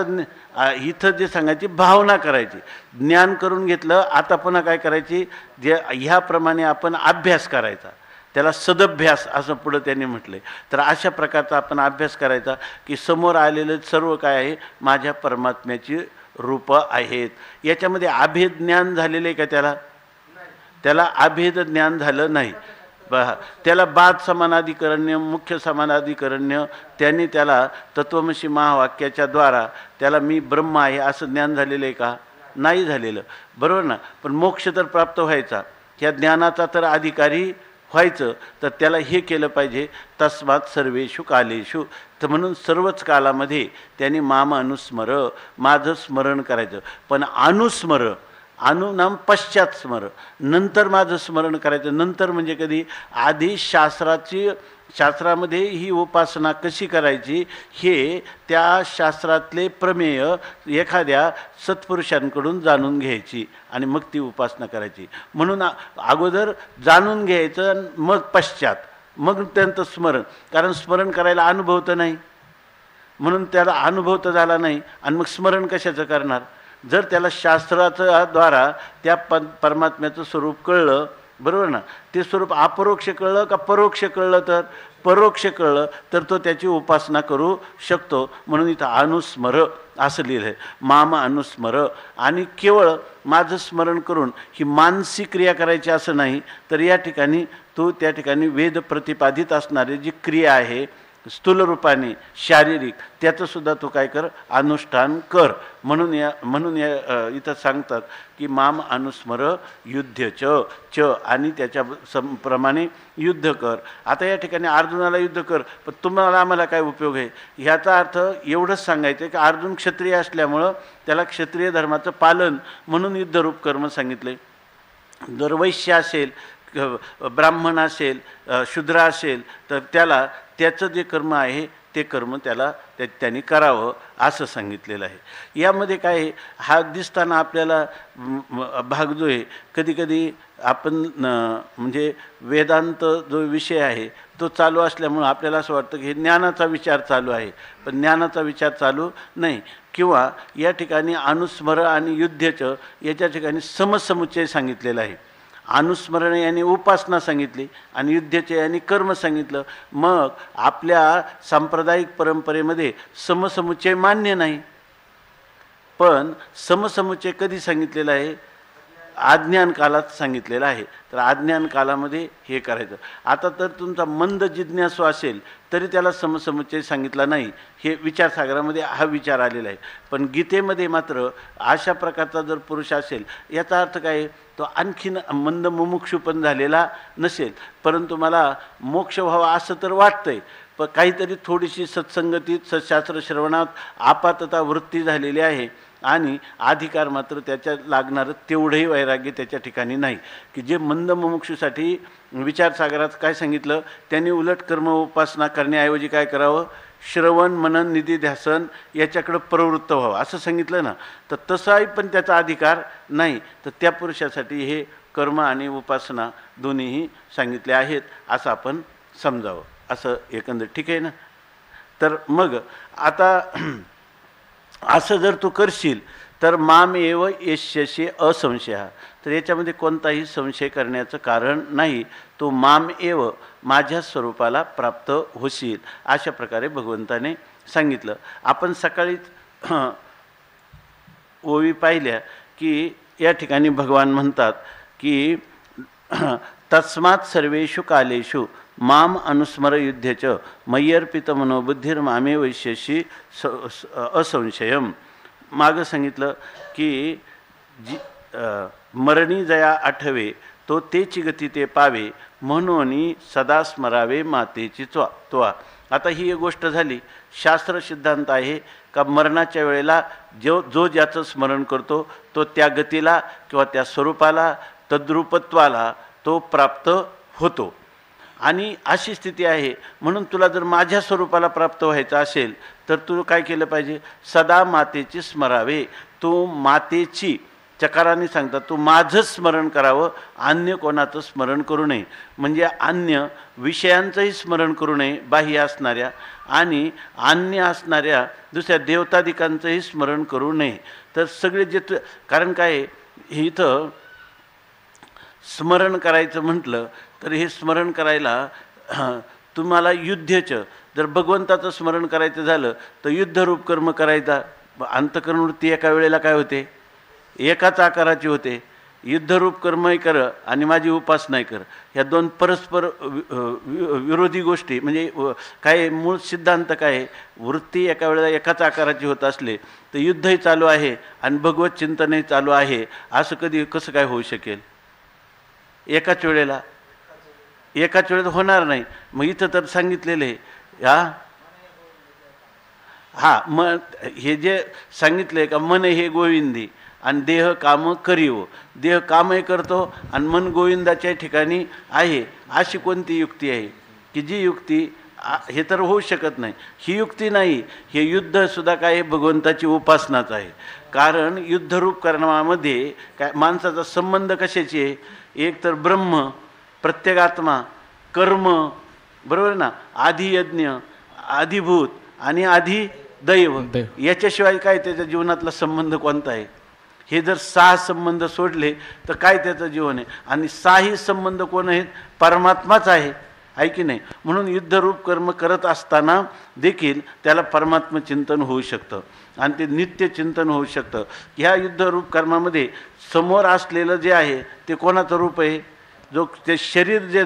इथं जे सांगायची भावना करायची, ज्ञान करून घेतलं. आता पुन्हा काय करायची? जे ह्याप्रमाणे आपण अभ्यास करायचा, त्याला सदभ्यास असं पुढं त्यांनी म्हटलंय. तर अशा प्रकारचा आपण अभ्यास करायचा की समोर आलेलं सर्व काय आहे? माझ्या परमात्म्याची रूपं आहेत. याच्यामध्ये अभेद ज्ञान झालेलं आहे का? त्याला अभेद ज्ञान झालं नाही. त्याला बाद समानाधिकरण्य मुख्य समानाधिकरण्य त्यांनी त्याला तत्वमसी महावाक्याच्या द्वारा त्याला मी ब्रह्म आहे असं ज्ञान झालेलं आहे का? नाही झालेलं. बरोबर ना? पण मोक्ष तर प्राप्त व्हायचा, ह्या ज्ञानाचा तर अधिकारी व्हायचं, तर त्याला हे केलं पाहिजे. तस्मात् सर्वेषु कालेषु, तर म्हणून सर्वच कालामध्ये त्यांनी माम अनुस्मर, माझं स्मरण करायचं. पण अनुस्मर, अनुनाम पश्चात स्मर, नंतर माझं स्मरण करायचं. नंतर म्हणजे कधी? आधी शास्त्रामध्ये ही उपासना कशी करायची हे त्या शास्त्रातले प्रमेय एखाद्या सत्पुरुषांकडून जाणून घ्यायची आणि मग ती उपासना करायची. म्हणून अगोदर जाणून घ्यायचं आणि मग पश्चात, मग त्यांचं स्मरण. कारण स्मरण करायला अनुभव तर नाही, म्हणून त्याला अनुभव तर झाला नाही आणि मग स्मरण कशाचं करणार? जर त्याला शास्त्राच्या द्वारा त्या परमात्म्याचं स्वरूप कळलं, बरोबर ना, ते स्वरूप अपरोक्ष कळलं का परोक्ष कळलं? तर परोक्ष कळलं तर तो त्याची उपासना करू शकतो. म्हणून इथं अनुस्मर असं लिहिलं आहे, माम अनुस्मर. आणि केवळ माझं स्मरण करून ही मानसिक क्रिया करायची असं नाही, तर या ठिकाणी तो त्या ठिकाणी वेद प्रतिपादित असणारी जी क्रिया आहे स्थूल रूपाने शारीरिक, त्याचंसुद्धा तू काय कर? अनुष्ठान कर. म्हणून या इथं सांगतात की माम अनुस्मर युद्ध च आणि त्याच्या प्रमाणे युद्ध कर. आता या ठिकाणी अर्जुनाला युद्ध कर, पण तुम्हाला आम्हाला काय उपयोग आहे? ह्याचा अर्थ एवढंच सांगायचं की अर्जुन क्षत्रिय असल्यामुळं त्याला क्षत्रिय धर्माचं पालन म्हणून युद्धरूप कर्म सांगितले. जर वैश्य असेल, ब्राह्मण असेल, शूद्र असेल, तर त्याला त्याचं जे कर्म आहे ते कर्म त्यांनी करावं असं सांगितलेलं आहे. यामध्ये काय आहे? हा दिसताना आपल्याला भाग जो आहे, कधी कधी आपण म्हणजे वेदांत जो विषय आहे तो चालू असल्यामुळं आपल्याला असं वाटतं की हे ज्ञानाचा विचार चालू आहे, पण ज्ञानाचा विचार चालू नाही. किंवा या ठिकाणी अनुस्मर आणि युद्धचं याच्या ठिकाणी समसमुच्चय सांगितलेला आहे. अनुस्मरण याने उपासना सांगितली आणि युद्धचे याने कर्म सांगितलं. मग आपल्या सांप्रदायिक परंपरेमध्ये समसमुच्चय मान्य नाही, पण समसमुच्चय कधी सांगितलेला आहे? अज्ञान कालात सांगितलेलं आहे. तर अज्ञान कालामध्ये हे करायचं. आता तर तुमचा मंद जिज्ञासू असेल तरी त्याला समसमुच्चय सांगितला नाही, हे विचारसागरामध्ये हा विचार आलेला आहे. पण गीतेमध्ये मात्र अशा प्रकारचा जर पुरुष असेल, याचा अर्थ काय? तो आणखीन मंद मुमुक्षू पण झालेला नसेल, परंतु मला मोक्ष व्हावा असं तर वाटतंय, पण काहीतरी थोडीशी सत्संगतीत सत्शास्त्र श्रवणात आपातता वृत्ती झालेली आहे आणि अधिकार मात्र त्याच्या लागणारं तेवढंही वैराग्य त्याच्या ठिकाणी नाही. की जे मंद मुमुक्षूसाठी विचारसागरात काय सांगितलं? त्यांनी उलट कर्म उपासना करण्याऐवजी काय करावं? श्रवण मनन निधी ध्यासन याच्याकडं प्रवृत्त व्हावं असं सांगितलं ना. तर तसाही पण त्याचा अधिकार नाही. तर त्या पुरुषासाठी हे कर्म आणि उपासना दोन्हीही सांगितले आहेत असं आपण समजावं, असं एकंदर ठीक आहे ना. तर मग आता असं जर तू करशील तर माम एव येष्यसे असंशय, तर याच्यामध्ये कोणताही संशय करण्याचं कारण नाही. तो माम एव माझ्या स्वरूपाला प्राप्त होशील अशा प्रकारे भगवंताने सांगितलं. आपण सकाळीच ओवी पाहिल्या की या ठिकाणी भगवान म्हणतात की तस्मात् सर्वेषु कालेषु माम अनुस्मर युद्धच मय्यर्पित मनोबुद्धिर मामे वैश्यशी असंशयम. मागं सांगितलं की मरणी जया आठवे तो तेची गती ते पावे म्हणून सदा स्मरावे मातेची त्वा. आता ही एक गोष्ट झाली, शास्त्र सिद्धांत आहे का मरणाच्या वेळेला जो ज्याचं स्मरण करतो तो त्या गतीला किंवा त्या स्वरूपाला तद्रूपत्वाला तो प्राप्त होतो. आणि अशी स्थिती आहे. म्हणून तुला जर माझ्या स्वरूपाला प्राप्त व्हायचं असेल तर तू काय केलं पाहिजे? सदा मातेची स्मरावे. तू मातेची चकाराने सांगतात तू माझंच स्मरण करावं, अन्य कोणाचं स्मरण करू नये. म्हणजे अन्य विषयांचंही स्मरण करू नये बाह्य असणाऱ्या, आणि अन्य असणाऱ्या दुसऱ्या देवतादिकांचंही स्मरण करू नये. तर सगळे जे कारण काय इथं स्मरण करायचं म्हटलं तर हे स्मरण करायला तुम्हाला युद्धचं जर भगवंताचं स्मरण करायचं झालं तर युद्धरूप कर्म करायचा. अंतःकरणवृत्ती एका वेळेला काय होते? एकाच आकाराची होते. युद्धरूप कर्मही कर आणि माझी उपासनाही कर, ह्या दोन परस्पर विरोधी गोष्टी. म्हणजे काय मूळ सिद्धांत काय? वृत्ती एका वेळेला एकाच आकाराची होत असले तर युद्धही चालू आहे आणि भगवत चिंतनही चालू आहे, असं कसं काय होऊ शकेल? एकाच वेळेला होणार नाही. मग इथं तर सांगितलेलं आहे हा मग हे जे सांगितलंय का मन हे गोविंदी आणि देह काम करीव. देह कामही करतो आणि मन गोविंदाच्या ठिकाणी आहे, अशी कोणती युक्ती आहे की जी युक्ती हे तर होऊ शकत नाही. ही युक्ती नाही, हे युद्धसुद्धा काय भगवंताची उपासनाच आहे. कारण युद्धरूप कर्मामध्ये काय माणसाचा संबंध कशाची आहे? एक तर ब्रह्म, प्रत्येगात्मा, कर्म, बरोबर ना, आधी यज्ञ, आधिभूत आणि आधी दैव. याच्याशिवाय काय त्याच्या जीवनातला संबंध कोणता आहे? हे जर 6 संबंध सोडले तर काय त्याचं जीवन आहे? आणि 6ही संबंध कोण आहेत? परमात्माच आहे की नाही? म्हणून युद्धरूप कर्म करत असताना देखील त्याला परमात्म चिंतन होऊ शकतं आणि ते नित्य चिंतन होऊ शकतं. ह्या युद्धरूप कर्मामध्ये समोर असलेलं जे आहे ते कोणाचं रूप आहे? जो ते शरीर जे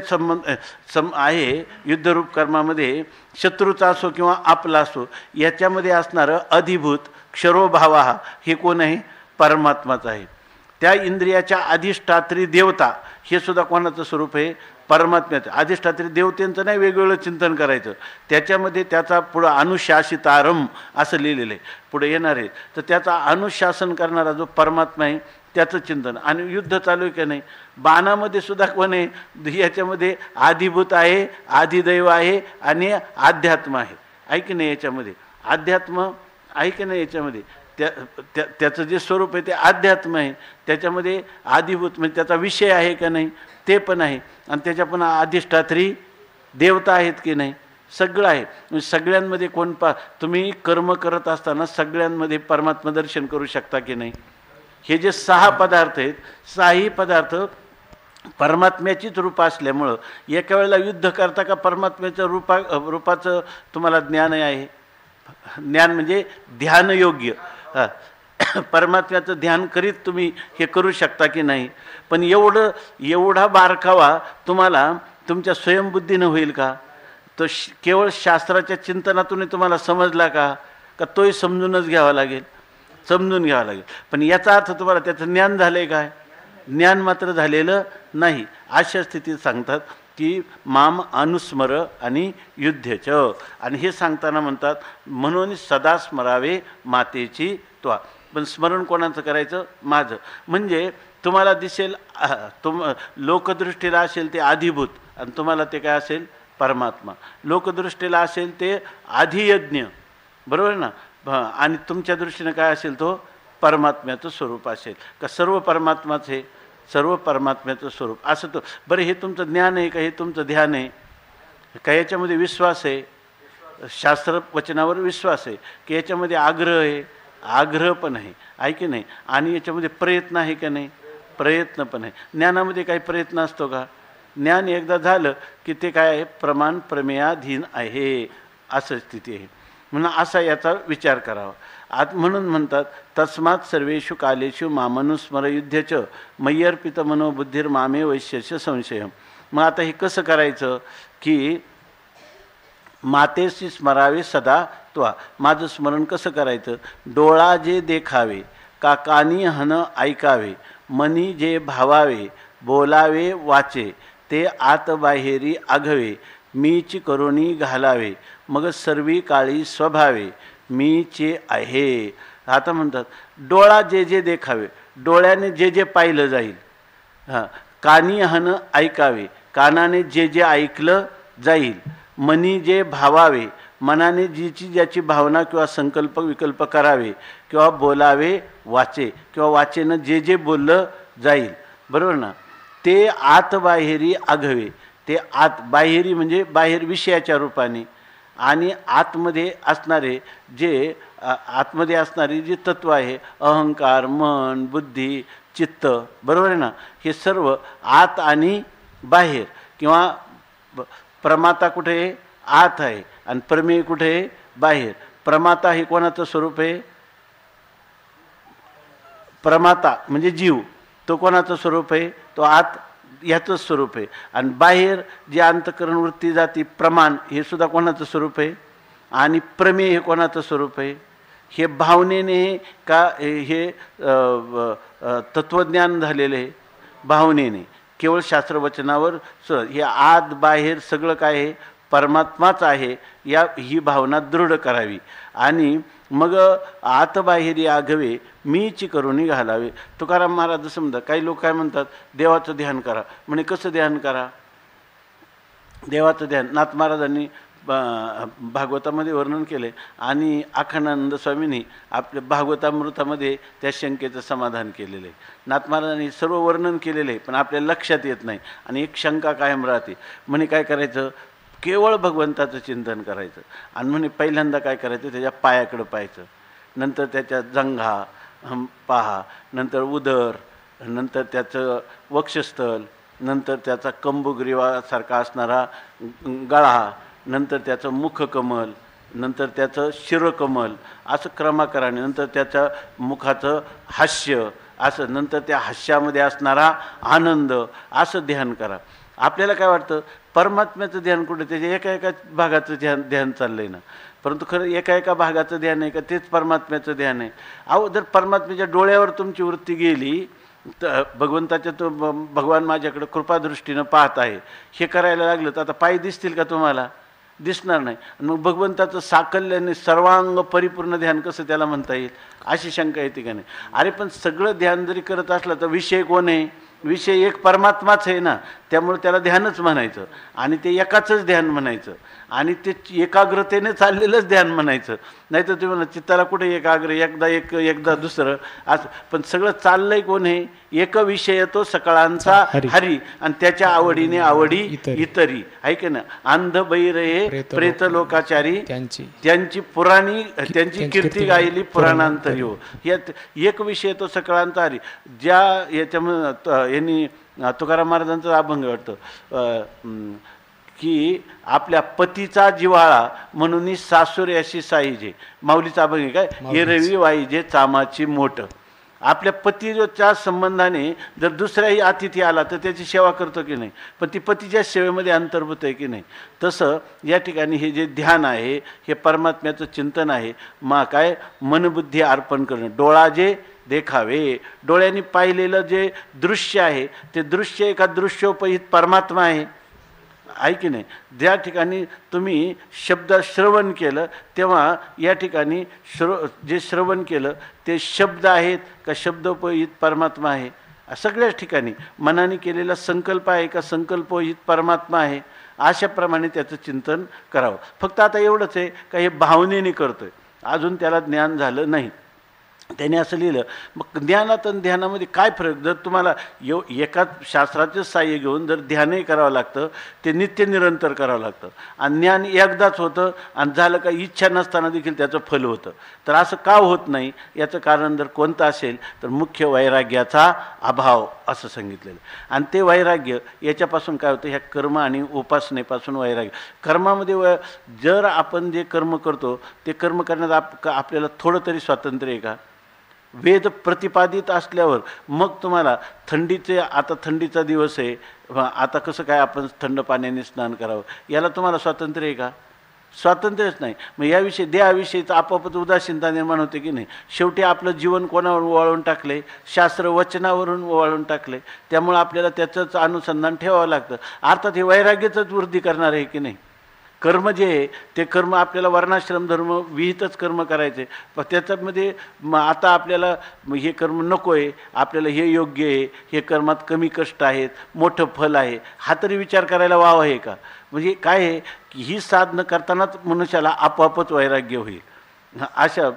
आहे युद्धरूप कर्मामध्ये, शत्रूचा असो किंवा आपला असो, याच्यामध्ये असणारं अधिभूत क्षरोभावा हे कोण आहे? परमात्माच आहे. त्या इंद्रियाच्या अधिष्ठात्री देवता हे सुद्धा कोणाचं स्वरूप आहे? परमात्म्याचं. अधिष्ठात्री देवतेंचं नाही वेगवेगळं चिंतन करायचं, त्याच्यामध्ये त्याचा पुढं अनुशासितारम असं लिहिलेलं आहे, पुढे येणार आहे. तर त्याचा अनुशासन करणारा जो परमात्मा आहे त्याचं चिंतन. आणि युद्ध चालू आहे की नाही, बाणामध्ये सुद्धा कोण आहे? याच्यामध्ये आधिभूत आहे, आधिदैव आहे आणि अध्यात्म आहे की नाही? याच्यामध्ये अध्यात्म आहे की नाही? याच्यामध्ये त्याचं जे स्वरूप आहे ते अध्यात्म आहे. त्याच्यामध्ये आधिभूत म्हणजे त्याचा विषय आहे का नाही ते पण आहे, आणि त्याच्या पण अधिष्ठात्री देवता आहेत की नाही, सगळं आहे. सगळ्यांमध्ये कोण तुम्ही कर्म करत असताना सगळ्यांमध्ये परमात्मा दर्शन करू शकता की नाही? हे जे 6 पदार्थ आहेत, 6ही पदार्थ परमात्म्याचीच रूप असल्यामुळं एका वेळेला युद्ध करता का परमात्म्याचं रूपाचं तुम्हाला ज्ञान आहे? ज्ञान म्हणजे ध्यानयोग्य, परमात्म्याचं ध्यान करीत तुम्ही हे करू शकता की नाही? पण एवढा बारकावा तुम्हाला तुमच्या स्वयंबुद्धीनं होईल का? तो केवळ शास्त्राच्या चिंतनातून तुम्हाला समजला का तोही समजूनच घ्यावा लागेल, समजून घ्यावा लागेल. पण याचा अर्थ तुम्हाला त्याचं ज्ञान झालं आहे काय? ज्ञान मात्र झालेलं नाही. अशा स्थितीत सांगतात की माम अनुस्मर आणि युद्धच. आणि हे सांगताना म्हणतात म्हणून सदा स्मरावे मातेची त्वा. पण स्मरण कोणाचं करायचं? माझं. म्हणजे तुम्हाला दिसेल लोकदृष्टीला असेल ते आधिभूत आणि तुम्हाला ते काय असेल? परमात्मा. लोकदृष्टीला असेल ते आधियज्ञ, बरोबर ना, आणि तुमच्या दृष्टीनं काय असेल? तो परमात्म्याचं स्वरूप असेल का? सर्व परमात्माच आहे, सर्व परमात्म्याचं स्वरूप असं. तो बरं, हे तुमचं ज्ञान आहे का? हे तुमचं ध्यान आहे का? याच्यामध्ये विश्वास आहे, शास्त्र वचनावर विश्वास आहे की याच्यामध्ये आग्रह आहे? आग्रह पण आहे की नाही? आणि याच्यामध्ये प्रयत्न आहे का नाही? प्रयत्न पण आहे. ज्ञानामध्ये काही प्रयत्न असतो का? ज्ञान एकदा झालं की ते काय आहे? प्रमाण प्रमेयाधीन आहे, असं स्थिती आहे. म्हणून असा याचा विचार करावा. म्हणून म्हणतात तस्मात् सर्वेषु कालेषु मामनुस्मर युद्धच मय्यर्पित मनोबुद्धिर मामे वैश्यस्य संशयम. मग आता हे कसं करायचं की मातेशी स्मरावे सदा त्वा. माझं स्मरण कसं करायचं? डोळा जे देखावे, का कानी हन ऐकावे, मनी जे भावावे, बोलावे वाचे, ते आत बाहेरी आघवे, मीची करुणी घालावे, मग सर्वी काळी स्वभावे, मीचे आहे. आता म्हणतात डोळा जे जे देखावे, डोळ्याने जे जे पाहिलं जाईल. कानी हन ऐकावे, कानाने जे जे ऐकलं जाईल. मनी जे भावावे, मनाने जीची ज्याची भावना किंवा संकल्प विकल्प करावे, किंवा बोलावे वाचे, किंवा वाचेनं जे जे बोललं जाईल, बरोबर ना, ते आत बाहेरी आघवे. ते आत बाहेरी म्हणजे बाहेर विषयाच्या रूपाने, आणि आतमध्ये असणारे जे आतमध्ये असणारी जी तत्व आहे, अहंकार, मन, बुद्धी, चित्त, बरोबर आहे ना, हे सर्व आत आणि बाहेर. किंवा प्रमाता कुठे आहे? आत आहे, आणि प्रमेय कुठे आहे? बाहेर. प्रमाता हे कोणाचं स्वरूप आहे? प्रमाता म्हणजे जीव, तो कोणाचं स्वरूप आहे? तो आत याचं स्वरूप आहे. आणि बाहेर जे अंतःकरण वृत्ती जाती प्रमाण, हे सुद्धा कोणाचं स्वरूप आहे? आणि प्रमेय हे कोणाचं स्वरूप आहे? हे भावनेने का हे तत्वज्ञान झालेलं आहे? भावनेने, केवळ शास्त्रवचनावर. हे आत बाहेर सगळं काय आहे? परमात्माच आहे. ही भावना दृढ करावी. आणि मग आत बाहेरी आघवे मीची करुणी घालावे. तुकाराम महाराज जसं म्हणतात, काही लोक काय म्हणतात, देवाचं ध्यान करा. म्हणे कसं ध्यान करा? देवाचं ध्यान नाथ महाराजांनी भागवतामध्ये वर्णन केले आणि अखंडानंद स्वामींनी आपल्या भागवतामृतामध्ये त्या शंकेचं समाधान केलेलं आहे. नाथ महाराजांनी सर्व वर्णन केलेलं आहे, पण आपल्या लक्षात येत नाही आणि एक शंका कायम राहते. म्हणे काय करायचं? केवळ भगवंताचं चिंतन करायचं. आणि म्हणे पहिल्यांदा काय करायचं? त्याच्या पायाकडं पाहायचं, नंतर त्याच्या जंघा पहा, नंतर उदर, नंतर त्याचं वक्षस्थल, नंतर त्याचा कंबुग्रीवासारखा असणारा गळा, नंतर त्याचं मुखकमल, नंतर त्याचं शिरकमल, असं क्रमाक्रमाने, नंतर त्याचं मुखाचं हास्य, असं, नंतर त्या हास्यामध्ये असणारा आनंद, असं ध्यान करा. आपल्याला काय वाटतं? परमात्म्याचं ध्यान कुठे? त्याच्या एका भागाचं ध्यान चाललं आहे ना, परंतु खरं एका भागाचं ध्यान आहे का? तेच परमात्म्याचं ध्यान आहे. अहो, जर परमात्म्याच्या डोळ्यावर तुमची वृत्ती गेली तर भगवंताच्या तो भगवान माझ्याकडे कृपादृष्टीनं पाहत आहे हे करायला लागलं तर आता पाय दिसतील का तुम्हाला? दिसणार नाही. मग भगवंताचं साकल्याने सर्वांग परिपूर्ण ध्यान कसं त्याला म्हणता येईल? अशी शंका येते का नाही? अरे पण सगळं ध्यान जरी करत असलं तर विषय कोण आहे? विषय एक परमात्माच आहे ना, त्यामुळे त्याला ध्यानच म्हणायचं आणि ते एकाचंच ध्यान म्हणायचं आणि ते एकाग्रतेने चाललेलंच ध्यान म्हणायचं. नाही तर तुम्ही म्हणा चित्ताला कुठे एकाग्र, एकदा दुसरं असं, पण सगळं चाललंय कोण आहे? एक विषय तो सकळांचा हरी आणि त्याच्या आवडीने आवडी इतरी, आहे की ना. अंध बैर हे प्रेत लोकाचारी त्यांची पुराणी त्यांची कीर्ती गायली पुराणांतरी हो. यात एक विषय तो सकळांचा हरी. ज्या याच्यामध्ये यांनी तुकाराम महाराजांचा अभंग वाटतं की आपल्या पतीचा जिव्हाळा म्हणून सासुरे अशी साईजे. माऊलीचा अभंग काय? हे रवी वाईजे चामाची मोठ. आपल्या पतीच्या संबंधाने जर दुसराही अतिथी आला तर त्याची सेवा करतो की नाही, पण ती पतीच्या सेवेमध्ये अंतर्भूत आहे की नाही. तसं या ठिकाणी हे जे ध्यान आहे हे परमात्म्याचं चिंतन आहे. काय? मनबुद्धी अर्पण करणं. डोळा जे देखावे, डोळ्यांनी पाहिलेलं जे दृश्य आहे ते दृश्य एका दृश्योपहित परमात्मा आहे की नाही. ज्या ठिकाणी तुम्ही शब्द श्रवण केलं तेव्हा या ठिकाणी जे श्रवण केलं ते शब्द आहेत का शब्दोपहित परमात्मा आहे? सगळ्याच ठिकाणी मनाने केलेला संकल्प आहे का संकल्पोहित परमात्मा आहे? अशाप्रमाणे त्याचं चिंतन करावं. फक्त आता एवढंच आहे का हे भावनेने करतोय, अजून त्याला ज्ञान झालं नाही. त्याने असं लिहिलं. मग ज्ञानात आणि ध्यानामध्ये काय फरक? जर तुम्हाला एकाच शास्त्राचं साह्य घेऊन जर ध्यानही करावं लागतं, ते नित्य निरंतर करावं लागतं आणि ज्ञान एकदाच होतं आणि झालं का इच्छा नसताना देखील त्याचं फल होतं. तर असं का होत नाही? याचं कारण जर कोणतं असेल तर मुख्य वैराग्याचा अभाव असं सांगितलेलं. आणि ते वैराग्य याच्यापासून काय होतं? ह्या कर्म आणि उपासनेपासून वैराग्य. कर्मामध्ये जर आपण जे कर्म करतो ते कर्म करण्यात आपल्याला थोडं तरी स्वातंत्र्य आहे का? वेद प्रतिपादित असल्यावर मग तुम्हाला आता थंडीचा दिवस आहे, आता कसं काय आपण थंड पाण्याने स्नान करावं, याला तुम्हाला स्वातंत्र्य आहे का? स्वातंत्र्यच नाही. मग याविषयी देहाविषयीचं आपोआपच उदासीनता निर्माण होते की नाही. शेवटी आपलं जीवन कोणावर वळून टाकले? शास्त्र वचनावरून वळून टाकले. त्यामुळे आपल्याला त्याचंच अनुसंधान ठेवावं लागतं. अर्थात हे वैराग्याचंच वृद्धी करणार आहे की नाही. कर्म जे आहे ते कर्म आपल्याला वर्णाश्रम धर्म विहितच कर्म करायचे, पण त्याच्यामध्ये आता आपल्याला हे कर्म नको आहे, आपल्याला हे योग्य आहे, हे कर्मात कमी कष्ट आहेत, मोठं फल आहे, हा तरी विचार करायला वाव आहे का? म्हणजे काय आहे की ही साधनं करतानाच मनुष्याला आपोआपच वैराग्य होईल. अशा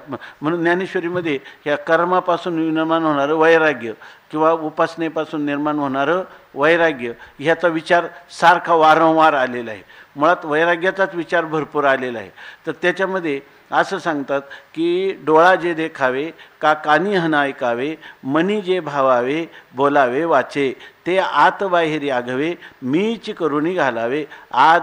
म्हणून ज्ञानेश्वरीमध्ये ह्या कर्मापासून निर्माण होणारं वैराग्य किंवा उपासनेपासून निर्माण होणारं वैराग्य ह्याचा विचार सारखा वारंवार आलेला आहे. मुळात वैराग्याचाच विचार भरपूर आलेला आहे. तर त्याच्यामध्ये असं सांगतात की डोळा जे देखावे का कानी हन ऐकावे, मनी जे भावावे बोलावे वाचे, ते आत बाहेरी आघवे मीच करुणी घालावे. आत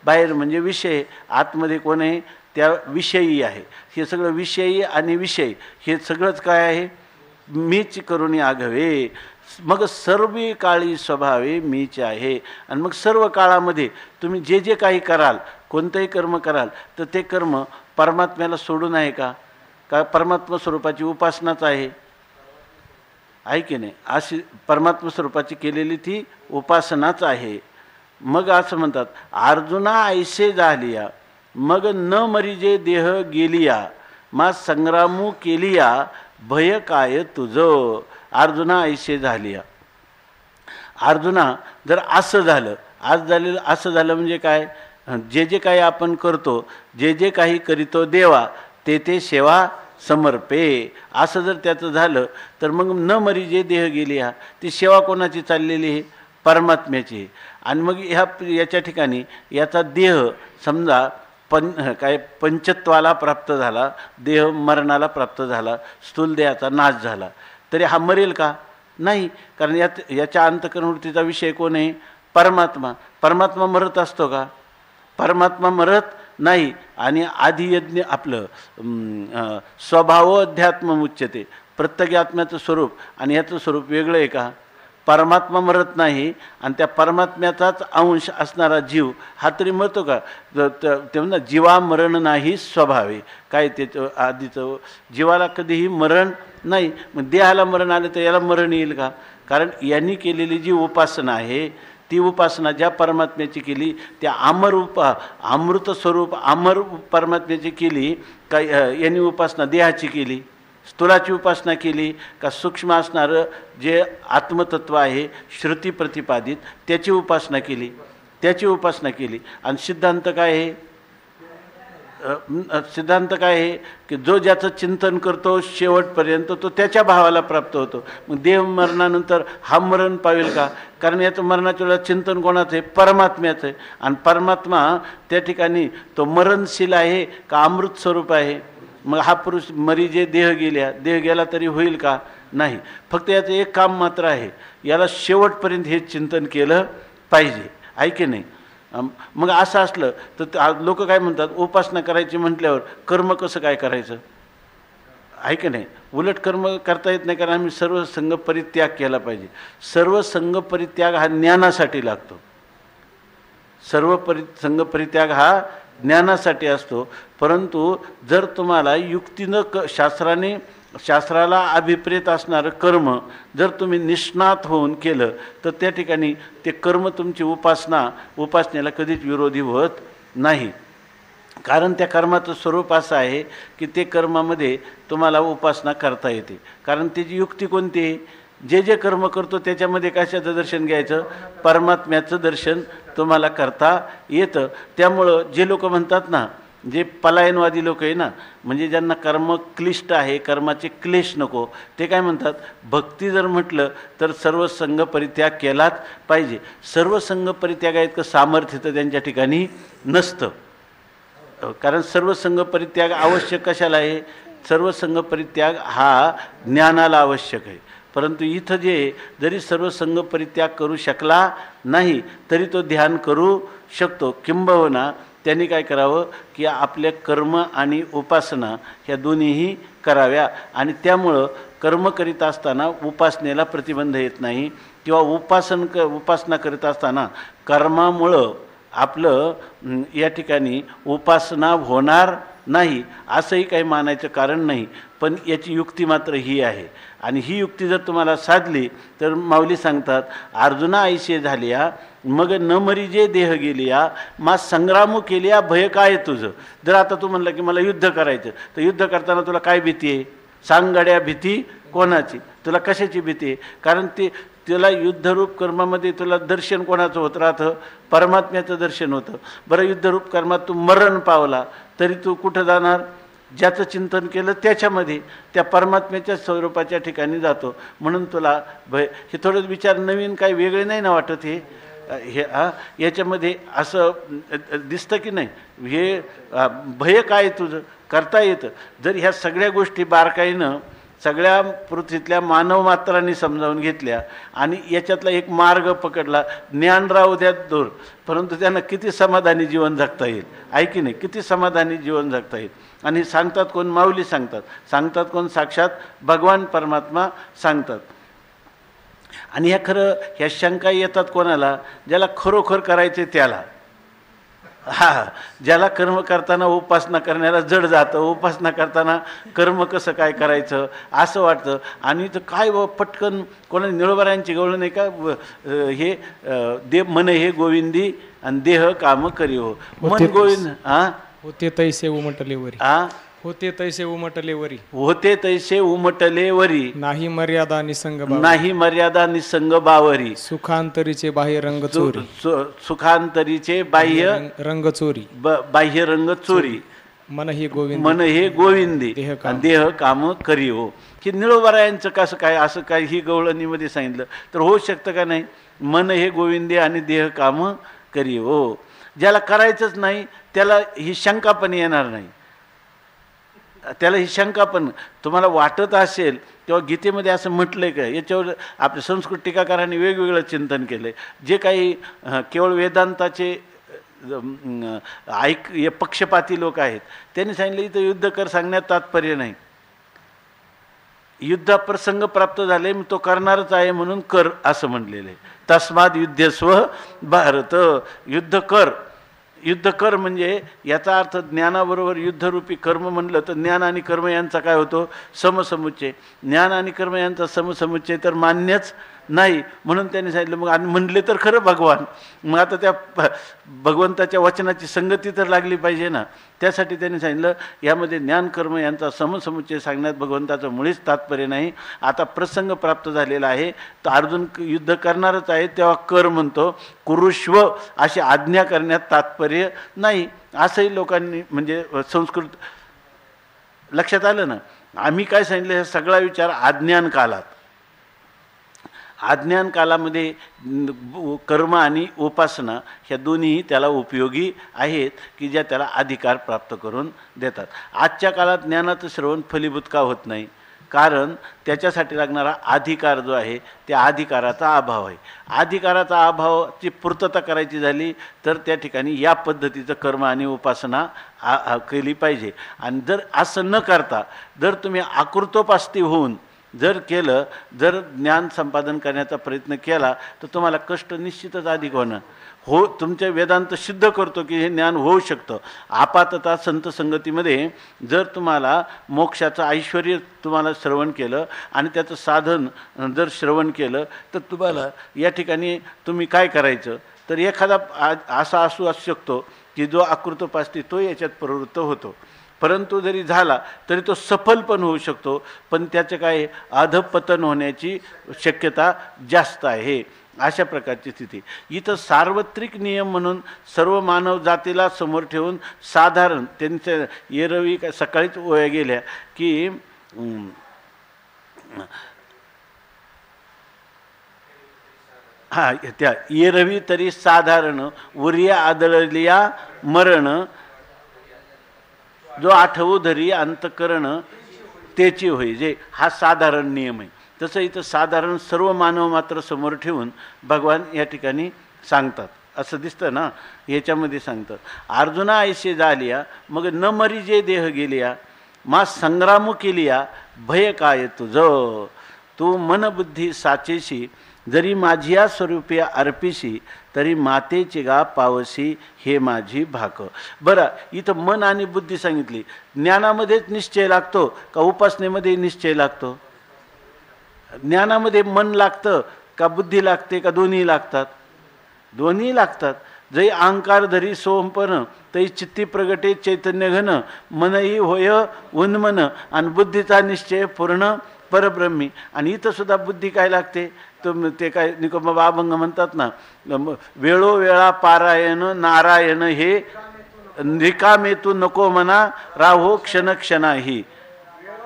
बाहेर म्हणजे विषय, आतमध्ये कोण आहे? त्या विषयी आहे. हे सगळं विषयी आणि विषय हे सगळंच काय आहे? मीच करुणी आघवे. मग सर्व काळी स्वभावे मीच आहे. आणि मग सर्व काळामध्ये तुम्ही जे जे काही कराल, कोणतंही कर्म कराल तर ते कर्म परमात्म्याला सोडून आहे का? परमात्मा स्वरूपाची उपासनाच आहे की नाही? अशी परमात्मा स्वरूपाची केलेली ती उपासनाच आहे. मग असं म्हणतात अर्जुना ऐसे झालिया मग न मरिजे देह गेलिया, मा संग्रामू केलिया भय काय तुझं. अर्जुना ऐसे झालिया. अर्जुना जर असं झालं, आज झालेलं असं झालं म्हणजे काय, जे जे काही आपण करतो, जे जे काही करीतो देवा ते ते सेवा समर्पे, असं जर त्याचं झालं तर मग न मरी जे देह गेली हा ती सेवा कोणाची चाललेली आहे, परमात्म्याची. आणि मग याच्या ठिकाणी याचा देह समजा पंचत्वाला प्राप्त झाला, देह मरणाला प्राप्त झाला, स्थूल देहाचा नाश झाला, तरी हा मरेल का, नाही. कारण याच्या अंतःकरणवृत्तीचा विषय कोण आहे, परमात्मा. परमात्मा मरत असतो का, परमात्मा मरत नाही. आणि आदियज्ञ आपलं स्वभाव अध्यात्म उच्यते, प्रत्येक आत्म्याचं स्वरूप आणि याचं स्वरूप वेगळं आहे का, परमात्मा मरत नाही. आणि त्या परमात्म्याचाच अंश असणारा जीव हा तरी मरतो का, ते म्हणा जीवा मरण नाही स्वभावे, काय त्याचं आधीचं जीवाला कधीही मरण नाही. मग देहाला मरण आलं तर याला मरण येईल का, कारण यांनी केलेली जी उपासना आहे ती उपासना ज्या परमात्म्याची केली त्या अमृत स्वरूप अमर परमात्म्याची केली का, यांनी उपासना देहाची केली, स्थूलाची उपासना केली का, सूक्ष्म असणारं जे आत्मतत्व आहे श्रुती प्रतिपादित त्याची उपासना केली, त्याची उपासना केली. आणि सिद्धांत काय आहे, सिद्धांत काय आहे की जो ज्याचं चिंतन करतो शेवटपर्यंत तो त्याच्या भावाला प्राप्त होतो. मग देह मरणानंतर हा मरण पावेल का, कारण याचं मरणाच्या वेळेला चिंतन कोणाचं आहे, परमात्म्याचं आहे. आणि परमात्मा त्या ठिकाणी तो मरणशील आहे का अमृत स्वरूप आहे. मग हा पुरुष मरी जे देह गेला तरी होईल का, नाही. फक्त याचं एक काम मात्र आहे, याला शेवटपर्यंत हे चिंतन केलं पाहिजे, आहे की नाही. मग असं असलं तर लोक काय म्हणतात, उपासना करायची म्हटल्यावर कर्म कसं काय करायचं, आहे की नाही. उलट कर्म करता येत नाही, कारण आम्ही सर्व संघ परित्याग केला पाहिजे. सर्व संघ परित्याग हा ज्ञानासाठी लागतो, सर्व संघ परित्याग हा ज्ञानासाठी असतो. परंतु जर तुम्हाला युक्तीनं शास्त्राला अभिप्रेत असणारं कर्म जर तुम्ही निष्णात होऊन केलं तर त्या ठिकाणी ते कर्म तुमची उपासनेला कधीच विरोधी होत नाही. कारण त्या कर्माचं स्वरूप असं आहे की ते कर्मामध्ये तुम्हाला उपासना करता येते. कारण त्याची युक्ती कोणती आहे, जे जे कर्म करतो त्याच्यामध्ये कशाचं दर्शन घ्यायचं, परमात्म्याचं दर्शन तुम्हाला करता येतं. त्यामुळं जे लोक म्हणतात ना, जे पलायनवादी लोक आहे ना, म्हणजे ज्यांना कर्म क्लिष्ट आहे, कर्माचे क्लेश नको, ते काय म्हणतात, भक्ती जर म्हटलं तर सर्व संघ परित्याग केलाच पाहिजे. सर्व संघ परित्याग इतकं सामर्थ्य तर त्यांच्या ठिकाणी नसतं. कारण सर्व संघ परित्याग आवश्यक कशाला आहे, सर्व संघ परित्याग हा ज्ञानाला आवश्यक आहे. परंतु इथं जरी सर्व संघ परित्याग करू शकला नाही तरी तो ध्यान करू शकतो. किंबहुना त्यांनी काय करावं की आपल्या कर्म आणि उपासना ह्या दोन्हीही कराव्या. आणि त्यामुळं कर्म करीत असताना उपासनेला प्रतिबंध येत नाही, किंवा उपासना करीत असताना कर्मामुळं आपलं या ठिकाणी उपासना होणार नाही असंही काही मानायचं कारण नाही. पण याची युक्ती मात्र ही आहे. आणि ही युक्ती जर तुम्हाला साधली तर माऊली सांगतात, अर्जुना ऐसे झालिया मग न मरी जे देह गेलिया मा संग्रामू केलिया भय काय तुझं. जर आता तू म्हणलं की मला युद्ध करायचं, तर युद्ध करताना तुला काय भीती आहे, सांग गड्या भीती कोणाची, तुला कशाची भीती आहे. कारण तुला युद्धरूप कर्मामध्ये तुला दर्शन कोणाचं होत राहतं, परमात्म्याचं दर्शन होतं. बरं, युद्धरूप कर्मात तू मरण पावला तरी तू कुठं जाणार, ज्याचं चिंतन केलं त्याच्यामध्ये त्या परमात्म्याच्या स्वरूपाच्या ठिकाणी जातो. म्हणून तुला भय, हे थोडं विचार नवीन काही वेगळे नाही ना वाटत. हे याच्यामध्ये असं दिसतं की नाही, हे भय काय तुझं करता येतं. जर ह्या सगळ्या गोष्टी बारकाईनं सगळ्या पृथ्वीतल्या मानव मात्रांनी समजावून घेतल्या आणि याच्यातला एक मार्ग पकडला, ज्ञान राहू द्या दूर, परंतु त्यांना किती समाधानी जीवन जगता येईल, आहे की नाही, किती समाधानी जीवन जगता येईल. आणि सांगतात कोण, माऊली सांगतात कोण, साक्षात भगवान परमात्मा सांगतात. आणि ह्या शंका येतात कोणाला, ज्याला खरोखर करायचे त्याला. ज्याला कर्म करताना उपासना करण्याला जड जातं, उपासना करताना कर्म कसं काय करायचं असं वाटतं. आणि तर काय पटकन कोणा निळोबारांची गवळण नाही का, हे देव मन हे गोविंदी आणि देह काम करी हो मन गोविंद. होते तैसे उमटले वरी, होते तैसे उमटले वरी, होते तैसे उमटले वरी, नाही मर्यादा निसंग बावरी, नाही मर्यादा निसंग बावरी, सुखांतरीचे बाह्य रंग चोरी, सुखांतरीचे बाह्य रंग चोरी, बाह्य रंग चोरी, मन हे गोविंद, मन हे गोविंदी, देह काम. देह काम करी हो. की निळोबारायांचं कसं काय असं काय ही गवळणीमध्ये सांगितलं तर होऊ शकतं का नाही? मन हे गोविंदे आणि देह काम करी हो. ज्याला करायचंच नाही त्याला ही शंका पण येणार नाही. त्याला ही शंका पण तुम्हाला वाटत असेल तेव्हा गीतेमध्ये असं म्हटलंय का? याच्यावर आपल्या संस्कृत टीकाकारांनी वेगवेगळं चिंतन केलंय. जे काही केवळ वेदांताचे पक्षपाती लोक आहेत त्यांनी सांगितलं इथं युद्ध कर सांगण्यात तात्पर्य नाही. युद्ध प्रसंग प्राप्त झाले मी तो करणारच आहे म्हणून कर असं म्हणलेलं आहे. तस्माद युद्धस्व भारत, युद्ध कर. युद्ध कर म्हणजे याचा अर्थ ज्ञानाबरोबर युद्धरूपी कर्म म्हणलं तर ज्ञान आणि कर्म यांचा काय होतो? समसमुच्चय. ज्ञान आणि कर्म यांचा समसमुच्चय तर मान्यच नाही. म्हणून त्यांनी सांगितलं मग आणि म्हणले तर खरं भगवान. मग आता त्या भगवंताच्या वचनाची संगती तर लागली पाहिजे ना. त्यासाठी त्यांनी सांगितलं यामध्ये ज्ञान कर्म यांचा समसमुच्चय सांगण्यात भगवंताचं मुळीच तात्पर्य नाही. आता प्रसंग प्राप्त झालेला आहे तर अर्जुन युद्ध करणारच आहे तेव्हा कर म्हणतो. कुरुष्व अशी आज्ञा करण्यात तात्पर्य नाही असंही लोकांनी म्हणजे संस्कृत लक्षात आलं ना. आम्ही काय सांगितलं हे सगळा विचार अज्ञान कालात. अज्ञान कालामध्ये कर्म आणि उपासना ह्या दोन्हीही त्याला उपयोगी आहेत की ज्या त्याला अधिकार प्राप्त करून देतात. आजच्या काळात ज्ञानाचं श्रवण फलीभूत का होत नाही? कारण त्याच्यासाठी लागणारा अधिकार जो आहे त्या अधिकाराचा अभाव आहे. अधिकाराचा अभावाची पूर्तता करायची झाली तर त्या ठिकाणी या पद्धतीचं कर्म आणि उपासना केली पाहिजे. आणि जर असं न करता जर तुम्ही आकृतोपास्ती होऊन जर केलं, जर ज्ञान संपादन करण्याचा प्रयत्न केला तर तुम्हाला कष्ट निश्चितच अधिक होणं. हो, तुमचे वेदांत सिद्ध करतो की हे ज्ञान होऊ शकतं. आपातता संत संगतीमध्ये जर तुम्हाला मोक्षाचं ऐश्वर्य तुम्हाला श्रवण केलं आणि त्याचं साधन जर श्रवण केलं तर तुम्हाला या ठिकाणी तुम्ही काय करायचं तर एखादा असा असू शकतो की जो आकृतोपास्ती तो याच्यात प्रवृत्त होतो. परंतु जरी झाला तरी तो सफल पण होऊ शकतो. पण त्याचं काय अधपतन होण्याची शक्यता जास्त आहे. अशा प्रकारची स्थिती. इथं सार्वत्रिक नियम म्हणून सर्व मानव जातीला समोर ठेवून साधारण त्यांच्या येरवी सकाळीच ओळ्या गेल्या की त्या येरवी तरी साधारण उरिया आदळलिया मरण जो आठवू धरी अंतकरण त्याची होई. जे हा साधारण नियम आहे तसं इथं साधारण सर्व मानव मात्र समोर ठेवून भगवान या ठिकाणी सांगतात. असं दिसतं ना याच्यामध्ये सांगतात. अर्जुना ऐसे झालिया मग न मरी जे देह गेलिया मा संग्राम केलिया भय काय तुझं. तू मनबुद्धी साचेशी जरी माझिया स्वरूपी अर्पिशी तरी मातेची गा पावसी हे माझी भाक. बरं, इथं मन आणि बुद्धी सांगितली. ज्ञानामध्येच निश्चय लागतो का उपासनेमध्ये निश्चय लागतो? ज्ञानामध्ये मन लागतं का बुद्धी लागते का दोन्ही लागतात? दोन्ही लागतात. जै अहंकार धरी सोमपन तै चित्ती प्रगटे चैतन्य घन मनही होय उन्मन आणि बुद्धीचा निश्चय पूर्ण परब्रह्मी. आणि इथं सुद्धा बुद्धी काय लागते? ते काय निकोबा अभंग म्हणतात ना, वेळोवेळा पारायण नारायण हे रिकामे तू नको मना राहो क्षण क्षणाही.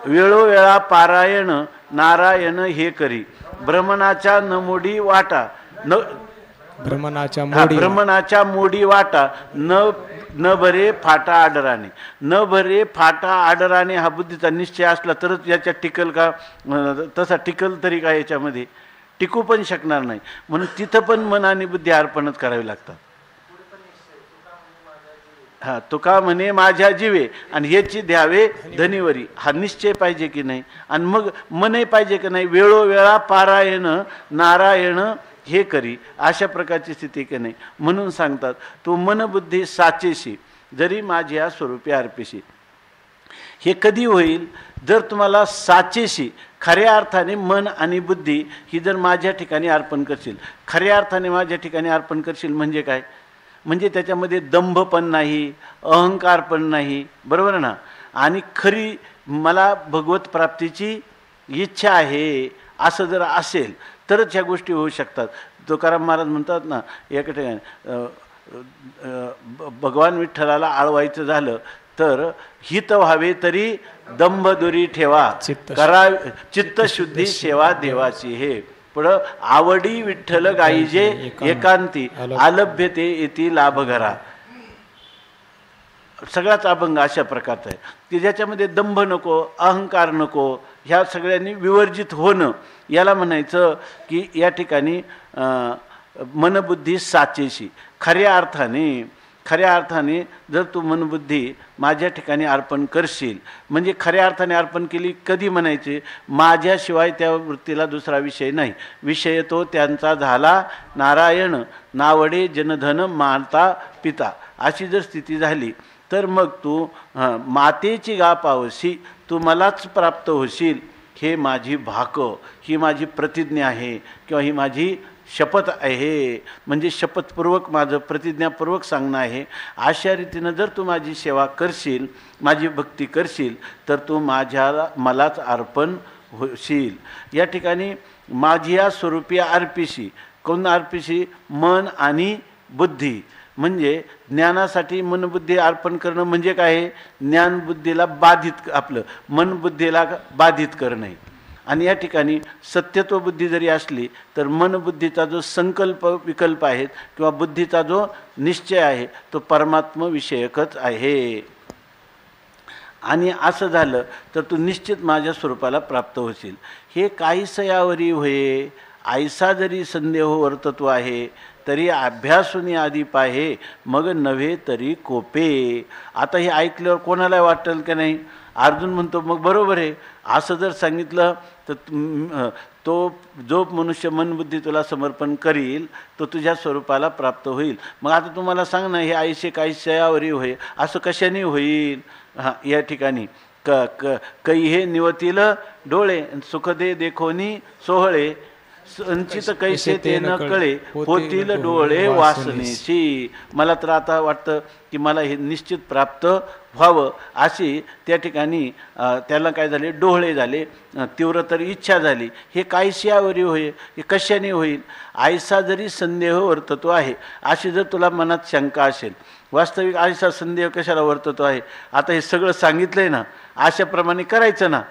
वेळोवेळा पारायण नारायण हे करी भ्रमणाच्या नमोडी वाटा न भ्रमणाच्या मोडी वाटा न भरे फाटा आडराने. न भरे फाटा आडराने हा बुद्धीचा निश्चय असला तरच याच्यात टिकल का? तसा टिकल तरी का याच्यामध्ये टिकू पण शकणार नाही. म्हणून तिथं पण मन आणि बुद्धी अर्पणच करावी लागतात. हा, तुका म्हणे माझ्या जीवे आणि ह्याची द्यावे धनीवरी. हा निश्चय पाहिजे की नाही? आणि मग मनही पाहिजे की नाही? वेळोवेळा पारायण नारायण हे करी अशा प्रकारची स्थिती की नाही? म्हणून सांगतात तू मनबुद्धी साचेशी जरी माझ्या स्वरूपी अर्पेशी. हे कधी होईल? जर तुम्हाला साचेशी खऱ्या अर्थाने मन आणि बुद्धी ही जर माझ्या ठिकाणी अर्पण करशील. खऱ्या अर्थाने माझ्या ठिकाणी अर्पण करशील म्हणजे काय? म्हणजे त्याच्यामध्ये दंभ पण नाही, अहंकार पण नाही, बरोबर ना? आणि खरी मला भगवत प्राप्तीची इच्छा आहे असं जर असेल तरच ह्या गोष्टी होऊ शकतात. तुकाराम महाराज म्हणतात ना एका ठिकाणी भगवान विठ्ठलाला आळवायचं झालं तर हित व्हावे तरी दंभ दुरी ठेवा, करा चित्तशुद्धी सेवा देवाची. हे पुढं आवडी विठ्ठल गाईजे एकांती, आलभ्य ते येती लाभ घरा. सगळाच अभंग अशा प्रकारचा आहे की ज्याच्यामध्ये दंभ नको, अहंकार नको, ह्या सगळ्यांनी विवर्जित होणं. याला म्हणायचं की या ठिकाणी मनबुद्धी साचेशी. खऱ्या अर्थाने जर तू मनबुद्धी माझ्या ठिकाणी अर्पण करशील, म्हणजे खऱ्या अर्थाने अर्पण केली. कधी म्हणायचे? माझ्याशिवाय त्या वृत्तीला दुसरा विषय नाही, विषय तो त्यांचा झाला नारायण, नावडे जनधन माता पिता. अशी जर स्थिती झाली तर मग तू मातेची गा पावशी, तू मलाच प्राप्त होशील. हे माझी भाक, ही माझी प्रतिज्ञा आहे किंवा ही माझी शपथ आहे. म्हणजे शपथपूर्वक माझं प्रतिज्ञापूर्वक सांगणं आहे. अशा रीतीनं जर तू माझी सेवा करशील, माझी भक्ती करशील तर तू मलाच अर्पण होशील. या ठिकाणी माझी या स्वरूपी अर्पिशी. कोण अर्पिशी? मन आणि बुद्धी. म्हणजे ज्ञानासाठी मनबुद्धी अर्पण करणं म्हणजे काय? ज्ञानबुद्धीला बाधित, आपलं मनबुद्धीला बाधित करणे. आणि या ठिकाणी सत्यत्व बुद्धी जरी असली तर मनबुद्धीचा जो संकल्प विकल्प आहेत किंवा बुद्धीचा जो निश्चय आहे तो परमात्मविषयकच आहे. आणि असं झालं तर तू निश्चित माझ्या स्वरूपाला प्राप्त होशील. हे काही सयावरी होये, ऐसा जरी संदेह वर्तत्व आहे, तरी अभ्यासून आधी पाहे, मग नव्हे तरी कोपे. आता हे ऐकल्यावर कोणाला वाटेल की नाही? अर्जुन म्हणतो मग बरोबर आहे. असं जर सांगितलं तर तो जो मनुष्य मनबुद्धी तुला समर्पण करील तो तुझ्या स्वरूपाला प्राप्त होईल. मग आता तुम्हाला सांग ना, हे आईशे काही शयावरी होय, असं कशाने होईल? या ठिकाणी कै हे निवतील डोळे, सुख दे देखोनी सोहळे, संचित कैसे ते न कळे, होतील डोळे वासनेची. मला तर आता वाटतं की मला हे निश्चित प्राप्त व्हावं अशी त्या ठिकाणी त्याला काय झाले? डोळे झाले, तीव्र तर इच्छा झाली. हे कायशावरी होय, हे कशाने होईल? आयसा जरी संदेह वर्ततो आहे, अशी जर तुला मनात शंका असेल, वास्तविक आयसा संदेह कशाला वर्ततो आहे? आता हे सगळं सांगितलंय ना, अशाप्रमाणे करायचं ना.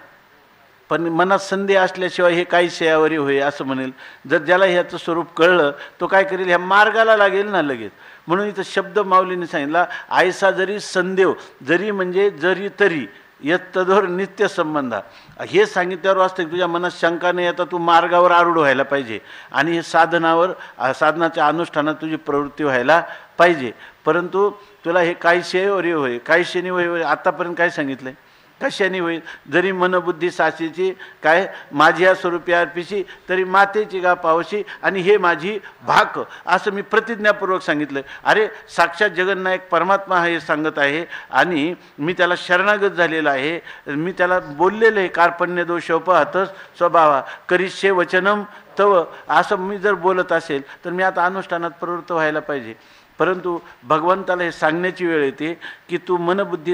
पण मनात संदेह असल्याशिवाय हे काही शयावरी होय असं म्हणेल. जर ज्याला ह्याचं स्वरूप कळलं तो काय करेल? ह्या मार्गाला लागेल ना लगेच. म्हणून इथं शब्द माऊलीने सांगितला, आयसा जरी संदेव, जरी म्हणजे जरी तरी, यत्तदोर नित्य संबंधा. हे सांगितल्यावर वास्तविक तुझ्या मनात शंका नाही, आता तू मार्गावर आरूढ व्हायला पाहिजे आणि हे साधनाच्या अनुष्ठानात तुझी प्रवृत्ती व्हायला पाहिजे. परंतु तुला हे काही शयावरी होय, काही शनी होय, आतापर्यंत काय सांगितलंय? कशाने होईल? जरी मनबुद्धी साचीची काय माझी या स्वरूपी अर्पिशी, तरी मातेची गा पावशी, आणि हे माझी भाक, असं मी प्रतिज्ञापूर्वक सांगितलं. अरे साक्षात जगन्नायक परमात्मा हे सांगत आहे आणि मी त्याला शरणागत झालेला आहे. मी त्याला बोललेलं आहे, कार्पण्य दोषोपहत स्वभावा करिष्ये वचनम तव, असं मी जर बोलत असेल तर मी आता अनुष्ठानात प्रवृत्त व्हायला पाहिजे. परंतु भगवंताला हे सांगण्याची वेळ येते की तू मनबुद्धी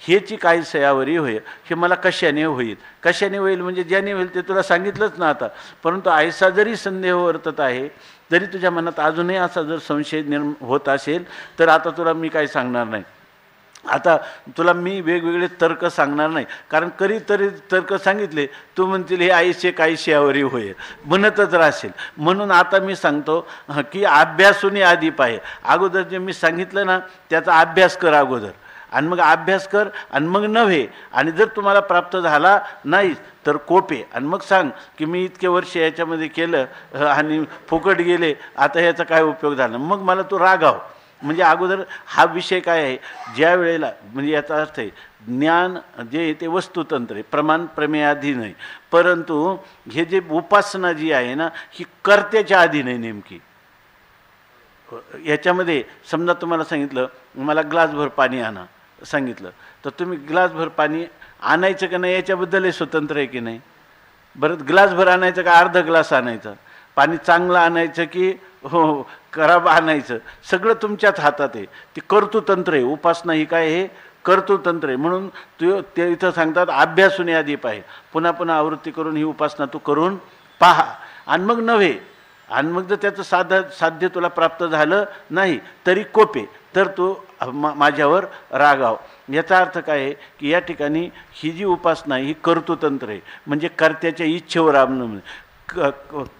हेची काही सयावरी होय, हे मला कशाने होईल? कशाने होईल म्हणजे ज्याने होईल ते तुला सांगितलंच ना आता. परंतु ऐसा जरी संदेह वर्तत आहे, जरी तुझ्या मनात अजूनही असा जर संशय होत असेल तर आता तुला मी काही सांगणार नाही. आता तुला मी वेगवेगळे तर्क सांगणार नाही, कारण कधीतरी तर्क सांगितले तू म्हणतील हे आईशे काही शयावरी होय म्हणतच राहशील. म्हणून आता मी सांगतो की अभ्यासून आधी पाहे. अगोदर जे मी सांगितलं ना त्याचा अभ्यास कर अगोदर, आणि मग अभ्यास कर आणि मग नव्हे. आणि जर तुम्हाला प्राप्त झाला नाही तर कोपे, आणि मग सांग की मी इतके वर्ष याच्यामध्ये केलं आणि फुकट गेले, आता याचा काय उपयोग झाला. मग मला तू रागाव. म्हणजे अगोदर हा विषय काय आहे? ज्या वेळेला, म्हणजे याचा अर्थ आहे ज्ञान जे ते वस्तुतंत्र आहे, प्रमाण प्रमेयाधीन आहे. परंतु हे जे उपासना जी आहे ना ही कर्त्याच्या अधीन आहे नेमकी. याच्यामध्ये समजा तुम्हाला सांगितलं मला ग्लासभर पाणी आणा सांगितलं, तर तुम्ही ग्लासभर पाणी आणायचं का नाही याच्याबद्दल हे स्वतंत्र आहे की नाही? बरं, ग्लासभर आणायचं का अर्धा ग्लास आणायचा? पाणी चांगलं आणायचं की हो खराब आणायचं? सगळं तुमच्याच हातात आहे. ते कर्तृतंत्र आहे. उपासना ही काय आहे? कर्तृतंत्र आहे. म्हणून ते इथं सांगतात अभ्यासून आधी पाहिजे, पुन्हा पुन्हा आवृत्ती करून ही उपासना तू करून पहा आणि मग नव्हे. आणि मग जर त्याचं साध्य तुला प्राप्त झालं नाही तरी कोपे, तर तू माझ्यावर रागाव. याचा अर्थ काय आहे की या ठिकाणी ही जी उपासना आहे ही कर्तृतंत्र आहे, म्हणजे कर्त्याच्या इच्छेवर अवलंबून.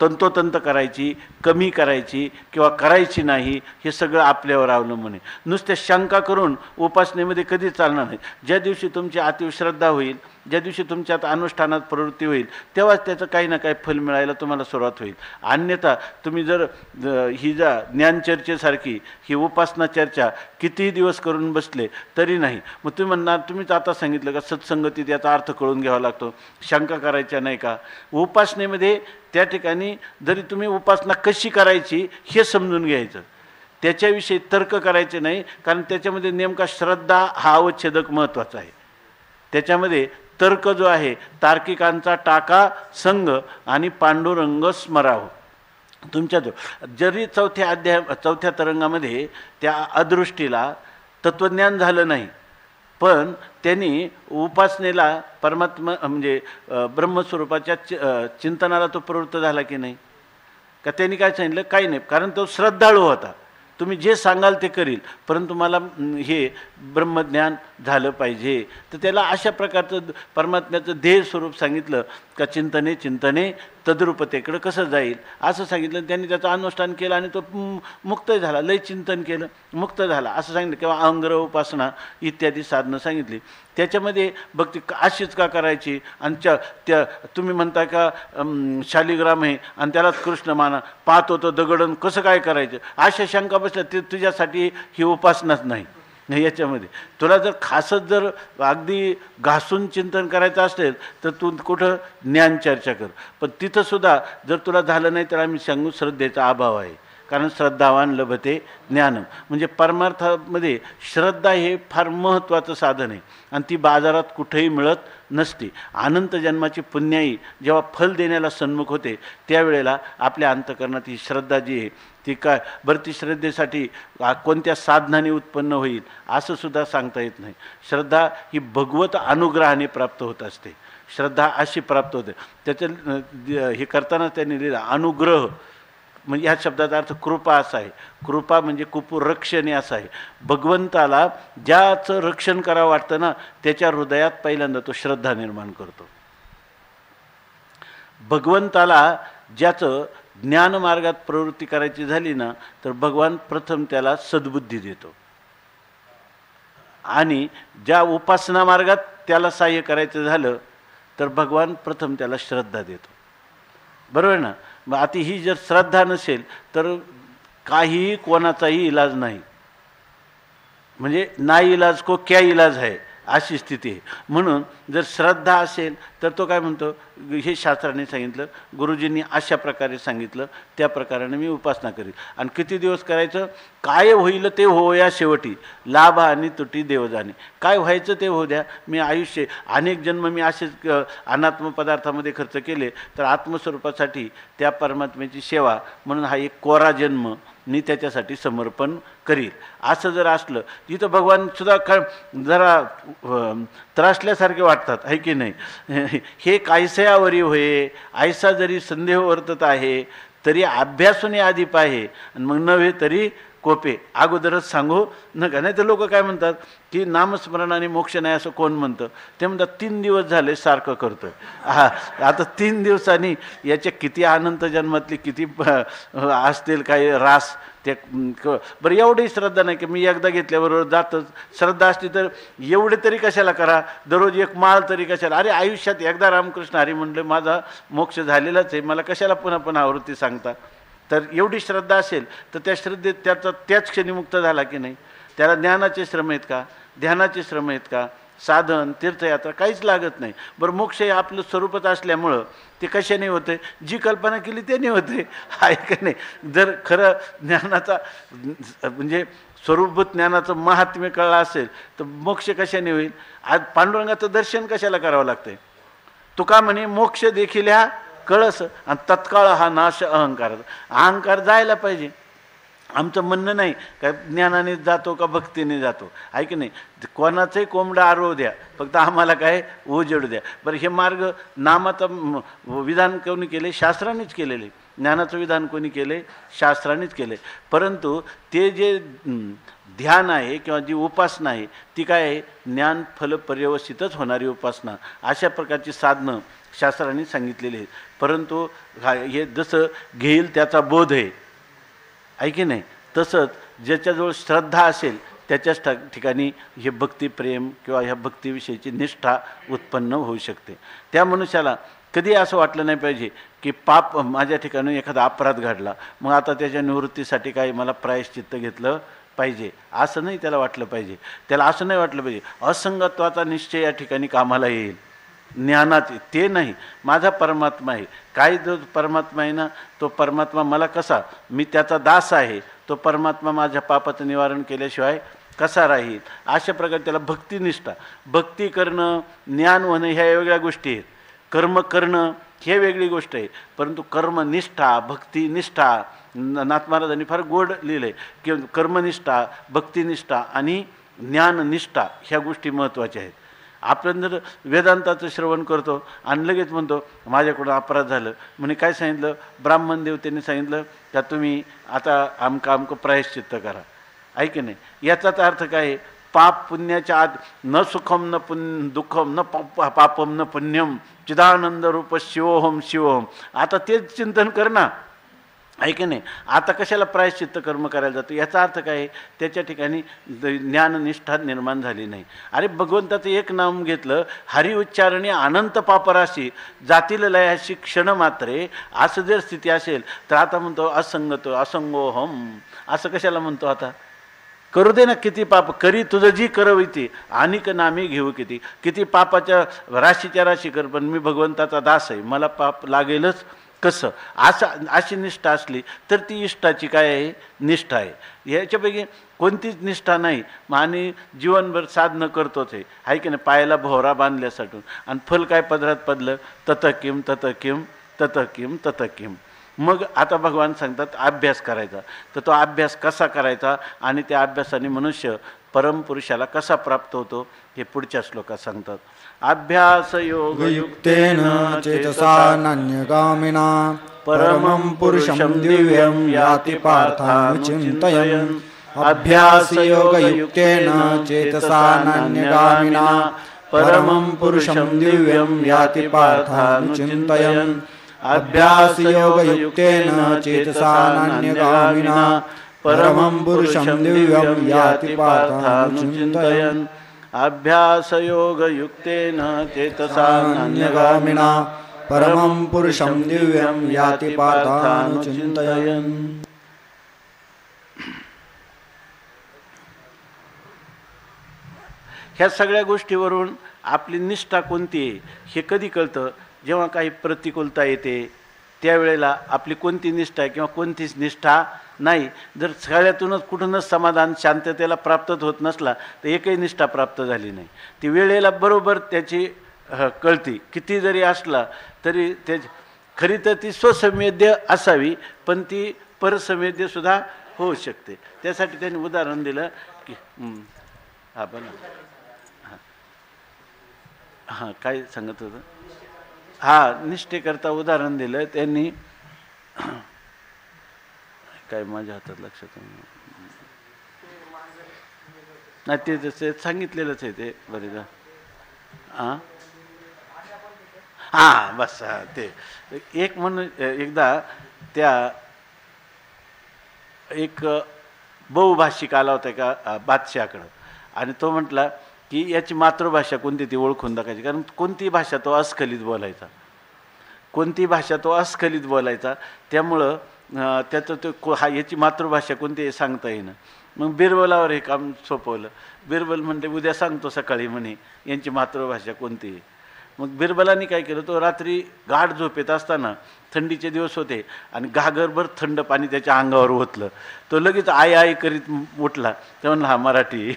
तंतोतंत करायची, कमी करायची किंवा करायची नाही, हे सगळं आपल्यावर अवलंबून आहे. नुसत्या शंका करून उपासनेमध्ये कधी चालणार नाही. ज्या दिवशी तुमची अतिश्रद्धा होईल, ज्या दिवशी तुमच्यात अनुष्ठानात प्रवृत्ती होईल, तेव्हाच त्याचं काही ना काही फल मिळायला तुम्हाला सुरुवात होईल. अन्यथा तुम्ही जर ही ज्ञानचर्चेसारखी ही उपासना चर्चा कितीही दिवस करून बसले तरी नाही. मग तुम्ही म्हणणार, तुम्हीच आता सांगितलं का सत्संगतीत याचा अर्थ कळून घ्यावा लागतो, शंका करायच्या नाही का? उपासनेमध्ये त्या ठिकाणी जरी तुम्ही उपासना कशी करायची हे समजून घ्यायचं, त्याच्याविषयी तर्क करायचे नाही, कारण त्याच्यामध्ये नेमका श्रद्धा हा अवच्छेदक महत्त्वाचा आहे. त्याच्यामध्ये तर्क जो आहे, तार्किकांचा टाका संग आणि पांडुरंग स्मराव. तुमच्या जरी चौथ्या तरंगामध्ये त्या अदृष्टीला तत्वज्ञान झालं नाही, पण त्यांनी उपासनेला परमात्मा म्हणजे ब्रह्मस्वरूपाच्या चिंतनाला तो प्रवृत्त झाला की नाही? का त्यांनी काय सांगितलं? काही नाही, कारण तो श्रद्धाळू होता. तुम्ही जे सांगाल ते करील, परंतु मला हे ब्रह्मज्ञान झालं पाहिजे. तर त्याला अशा प्रकारचं परमात्म्याचं ध्येय स्वरूप सांगितलं का चिंतने चिंतने तद्रूपतेकडं कसं जाईल असं सांगितलं. त्यांनी त्याचं अनुष्ठान केलं आणि तो मुक्त झाला. लय चिंतन केलं, मुक्त झाला असं सांगितलं. किंवा अंग्र उपासना इत्यादी साधनं सांगितली. त्याच्यामध्ये भक्ती अशीच का करायची? आणि त्या तुम्ही म्हणताय का शालिग्राम आहे आणि त्यालाच कृष्ण माना, पाहतो तो दगडन कसं काय करायचं, अशा शंका बसल्या. ते तुझ्यासाठी ही उपासनाच नाही. याच्यामध्ये तुला जर खासच जर अगदी घासून चिंतन करायचं असेल तर तू कुठं ज्ञान चर्चा कर. पण तिथंसुद्धा जर तुला झालं नाही तर आम्ही सांगू श्रद्धेचा अभाव आहे. कारण श्रद्धावान लभते ज्ञानम, म्हणजे परमार्थामध्ये श्रद्धा हे फार महत्त्वाचं साधन आहे आणि ती बाजारात कुठेही मिळत नसते. अनंत जन्माची पुण्याई जेव्हा फल देण्याला सन्मुख होते त्यावेळेला आपल्या अंतःकरणात ही श्रद्धा जी आहे ती काय बरं, ती श्रद्धेसाठी कोणत्या साधनाने उत्पन्न होईल असं सुद्धा सांगता येत नाही. श्रद्धा ही भगवत अनुग्रहाने प्राप्त होत असते. श्रद्धा अशी प्राप्त होते. त्याचं हे करताना त्यांनी लिहिलं अनुग्रह, म्हणजे ह्या शब्दाचा अर्थ कृपा असा आहे. कृपा म्हणजे कुपुरक्षणे असा आहे. भगवंताला ज्याचं रक्षण करावं वाटतं ना त्याच्या हृदयात पहिल्यांदा तो श्रद्धा निर्माण करतो. भगवंताला ज्याचं ज्ञानमार्गात प्रवृत्ती करायची झाली ना तर भगवान प्रथम त्याला सद्बुद्धी देतो आणि ज्या उपासना मार्गात त्याला सहाय्य करायचं झालं तर भगवान प्रथम त्याला श्रद्धा देतो. बरोबर ना? मग आता ही जर श्रद्धा नसेल तर काहीही कोणाचाही इलाज नाही, म्हणजे ना इलाज को क्या इलाज आहे अशी स्थिती आहे. म्हणून जर श्रद्धा असेल तर तो काय म्हणतो, हे शास्त्राने सांगितलं, गुरुजींनी अशा प्रकारे सांगितलं, त्या प्रकाराने मी उपासना करील. आणि किती दिवस करायचं? काय होईल ते हो या शेवटी, लाभ आणि तुटी देव जाणे. काय व्हायचं ते होऊ द्या. मी आयुष्य अनेक जन्म मी असेच अनात्म पदार्थामध्ये खर्च केले तर आत्मस्वरूपासाठी त्या परमात्म्याची सेवा म्हणून हा एक कोरा जन्म मी त्याच्यासाठी समर्पण करील. असं जर असलं तिथं भगवान सुद्धा जरा त्रासल्यासारखे वाटतात, आहे की नाही? हे कायसयावरी होय ऐसा जरी संदेह वर्तत आहे तरी अभ्यासूने आधी पाहे आणि मग नव्हे तरी कोपे. अगोदरच सांगू नका, नाही तर लोक काय म्हणतात की नामस्मरणाने मोक्ष नाही असं कोण म्हणतं? ते म्हणतात 3 दिवस झाले सारखं करतोय. आता 3 दिवसांनी याच्या किती अनंत जन्मातली किती असतील काही रास ते. बरं एवढी श्रद्धा नाही की मी एकदा घेतल्याबरोबर जातच. श्रद्धा असती तर एवढे तरी कशाला करा, दररोज एक माळ तरी कशाला? अरे आयुष्यात एकदा रामकृष्ण हरी म्हणलं माझा मोक्ष झालेलाच आहे, मला कशाला पुन्हा पुन्हा आवृत्ती सांगता? तर एवढी श्रद्धा असेल तर त्या श्रद्धेत त्याच क्षणी मुक्त झाला की नाही? त्याला ज्ञानाचे श्रम आहेत का, ध्यानाचे श्रम आहेत का, साधन तीर्थयात्रा काहीच लागत नाही. बरं मोक्ष हे आपलं स्वरूपच असल्यामुळं ते कशाने होते? जी कल्पना केली त्याने होते, आहे का नाही? जर खरं ज्ञानाचा म्हणजे स्वरूपभूत ज्ञानाचं महात्म्य कळलं असेल तर मोक्ष कशाने होईल? आज पांडुरंगाचं दर्शन कशाला करावं लागतंय? तुका म्हणे मोक्ष देखील ह्या कळस आणि तत्काळ हा नाश अहंकाराचा. अहंकार जायला पाहिजे. आमचं म्हणणं नाही का ज्ञानाने जातो का भक्तीने जातो, आहे की नाही. कोणाचंही कोंबडं आरवू द्या, फक्त आम्हाला काय उजेडू द्या. बरं, हे मार्ग नामाचं विधान कोणी केले? शास्त्रानेच केलेले. ज्ञानाचं विधान कोणी केले? शास्त्रानेच केले. परंतु ते जे ध्यान आहे किंवा जी उपासना आहे ती काय आहे? ज्ञान फल पर्यवसितच होणारी उपासना. अशा प्रकारची साधनं शास्त्राने सांगितलेली आहेत. परंतु हे जसं घेईल त्याचा बोध आहे की नाही, तसंच ज्याच्याजवळ श्रद्धा असेल त्याच्याच ठिकाणी हे भक्तिप्रेम किंवा ह्या भक्तीविषयीची निष्ठा उत्पन्न होऊ शकते. त्या मनुष्याला कधी असं वाटलं नाही पाहिजे की पाप माझ्या ठिकाणी एखादा अपराध घडला, मग आता त्याच्या निवृत्तीसाठी काय मला प्रायश्चित्त घेतलं पाहिजे, असं नाही त्याला वाटलं पाहिजे. त्याला असं नाही वाटलं पाहिजे असंगत्वाचा निश्चय या ठिकाणी कामाला येईल. ज्ञानाचे ते नाही, माझा परमात्मा आहे. काय जो परमात्मा आहे ना, तो परमात्मा मला कसा, मी त्याचा दास आहे, तो परमात्मा माझ्या पापाचं निवारण केल्याशिवाय कसा राहील. अशा प्रकारे त्याला भक्तिनिष्ठा, भक्ती करणं, ज्ञान होणं ह्या वेगळ्या गोष्टी आहेत. कर्म करणं हे वेगळी गोष्ट आहे. परंतु कर्मनिष्ठा, भक्तिनिष्ठा, नाथ महाराजांनी फार गोड लिहिलं आहे की कर्मनिष्ठा, भक्तिनिष्ठा आणि ज्ञाननिष्ठा ह्या गोष्टी महत्त्वाच्या आहेत. आपण जर वेदांताचं श्रवण करतो आणि लगेच म्हणतो माझ्याकडून अपराध झालं, म्हणे काय सांगितलं? ब्राह्मण देवतेने सांगितलं का तुम्ही आता आमकं प्रायश्चित्त करा, आहे की नाही. याचाच अर्थ काय आहे? पाप पुण्याच्या आत न सुखम न दुःखम न पापम न पुण्यम चिदानंद रूप शिवोहम शिवोहम. आता तेच चिंतन कर ना, आहे की नाही. आता कशाला प्रायश्चित्त कर्म करायला जातो? याचा अर्थ काय आहे? त्याच्या ठिकाणी ज्ञाननिष्ठा निर्माण झाली नाही. अरे भगवंताचं एक नाम घेतलं, हरि उच्चारणे अनंत पापराशी जातील लयाशी क्षण मात्रे, असं जर स्थिती असेल तर आता म्हणतो असंगतो असंगोहम, असं कशाला म्हणतो? आता करू दे ना, किती पाप करी तुझं जी करविती अनिक नामे घेऊ, किती किती पापाच्या राशीच्या राशी कर, पण मी भगवंताचा दास आहे, मला पाप लागेलच कसं. अशी निष्ठा असली तर ती इष्टाची काय आहे? निष्ठा आहे. ह्याच्यापैकी कोणतीच निष्ठा नाही. आणि जीवनभर साधनं करतोच आहे की नाही, पायाला भोवरा बांधल्यासाठी, आणि फल काय पदरात पडलं? तत किम तत किम तत किम तत किम. मग आता भगवान सांगतात अभ्यास करायचा. तर तो अभ्यास कसा करायचा आणि त्या अभ्यासाने मनुष्य परमपुरुषाला कसा प्राप्त होतो हे पुढच्या श्लोकात सांगतात. अभ्यास योगयुक्तेन चेतसा नान्यगामिना परमं पुरुषं दिव्यं याति पार्थानुचिन्तयन्. अभ्यास योगयुक्तेन चेतसा नान्यगामिना परमं पुरुषं दिव्यं याति पार्थानुचिन्तयन्. अभ्यास योगयुक्तेन चेतसा नान्यगामिना परमं पुरुषं दिव्यं याति पार्थानुचिन्तयन्. अभ्यास योगयुक्तेन चेतसा नान्यगामिना परमं पुरुषं दिव्यं याति पार्थानुचिन्तयन्. ह्या सगळ्या गोष्टीवरून आपली निष्ठा कोणती आहे हे कधी कळतं? जेव्हा काही प्रतिकूलता येते त्यावेळेला आपली कोणती निष्ठा आहे किंवा कोणतीच निष्ठा नाही. जर सगळ्यातूनच कुठूनच समाधान शांततेला प्राप्तच होत नसला तर एकही निष्ठा प्राप्त झाली नाही. ती वेळेला बरोबर त्याची कळती, किती जरी असला तरी त्याची खरी तर ती स्वसंवेद्य असावी, पण ती परसंवेद्यसुद्धा होऊ शकते. त्यासाठी त्यांनी उदाहरण दिलं की हां बघा हां काय सांगत होतं? हां, निष्ठेकरता उदाहरण दिलं त्यांनी. काय माझ्या हातात लक्षात नाही, ते जसे सांगितलेलंच आहे ते बरेच. हां हां बस ते एक म्हणून एकदा त्या एक बहुभाषिक आला होता का बादशाहकडं, आणि तो म्हटला की याची मातृभाषा कोणती ती ओळखून दाखवायची, कारण कोणती भाषा तो अस्खलित बोलायचा, कोणती भाषा तो अस्खलित बोलायचा, त्यामुळं त्याचं तो याची मातृभाषा कोणती हे सांगता येईना. मग बिरबलावर हे काम सोपवलं. बिरबल म्हणते उद्या सांगतो सकाळी म्हणे यांची मातृभाषा कोणती आहे. मग बिरबलांनी काय केलं, तो रात्री गाढ झोपेत असताना, थंडीचे दिवस होते आणि घागरभर थंड पाणी त्याच्या अंगावर ओतलं. तो लगेच आय आय करीत उठला. ते म्हणला हा मराठी.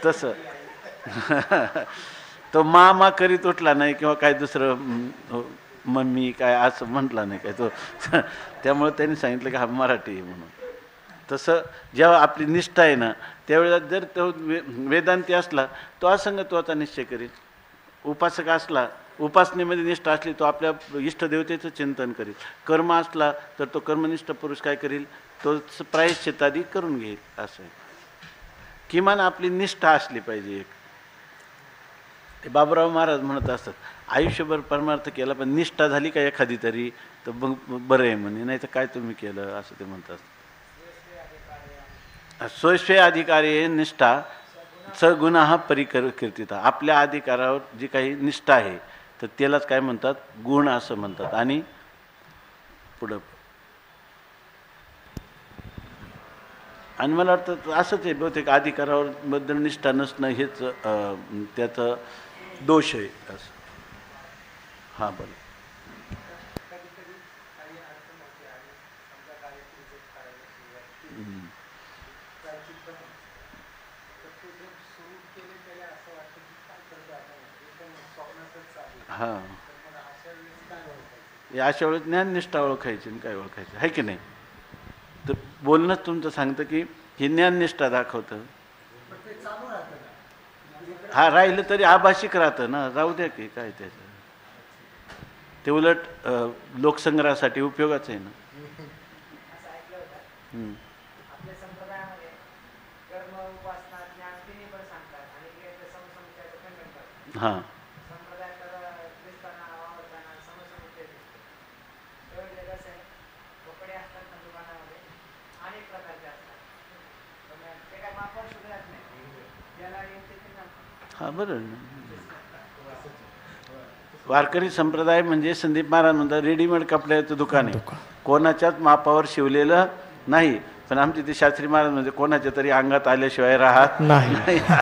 तसं तो मामा करीत उठला नाही किंवा काय दुसरं मम्मी काय असं म्हटला नाही काय तो त्यामुळे त्यांनी सांगितलं की हा मराठी आहे म्हणून. तसं जेव्हा आपली निष्ठा आहे ना त्यावेळेला जर तो वेदांती असला तो असंगत्वाचा निश्चय करेल. उपासक असला उपासनेमध्ये निष्ठा असली तो आपल्या इष्टदेवतेचं चिंतन करेल. कर्म असला तर तो कर्मनिष्ठ पुरुष काय करेल तो प्रायश्चित्तादी करून घेईल. असं आहे. किमान आपली निष्ठा असली पाहिजे एक. ते बाबुराव महाराज म्हणत असतात आयुष्यभर परमार्थ केला पण निष्ठा झाली का एखादी तरी तर मग बरं आहे म्हणे, नाही तर काय तुम्ही केलं असं ते म्हणतात. स्वस्वे अधिकारी निष्ठा सगुणा परिकीर्तिता. आपल्या अधिकारावर जी काही निष्ठा आहे तर त्यालाच काय म्हणतात गुण असं म्हणतात. आणि पुढं आणि मला वाटतं असंच आहे बहुतेक अधिकारावर बद्दल निष्ठा नसणं हेच त्याचं दोष आहे असं. हां बरं. हां अशा वेळेस ज्ञाननिष्ठा ओळखायची आणि काय ओळखायचं आहे की नाही. तर बोलणंच तुमचं सांगतं की हे ज्ञाननिष्ठा दाखवतं. हा राहिलं तरी आभाषिक राहतं ना, राहू द्या की काय त्याचं. ते उलट लोकसंग्रहासाठी उपयोगाचं आहे ना. हां हां बरं. वारकरी संप्रदाय म्हणजे संदीप महाराज म्हणतात रेडीमेड कपड्याचं दुकान आहे, कोणाच्याच मापावर शिवलेलं नाही. पण आमचे ते शास्त्री महाराज म्हणजे कोणाच्या तरी अंगात आल्याशिवाय राहत नाही.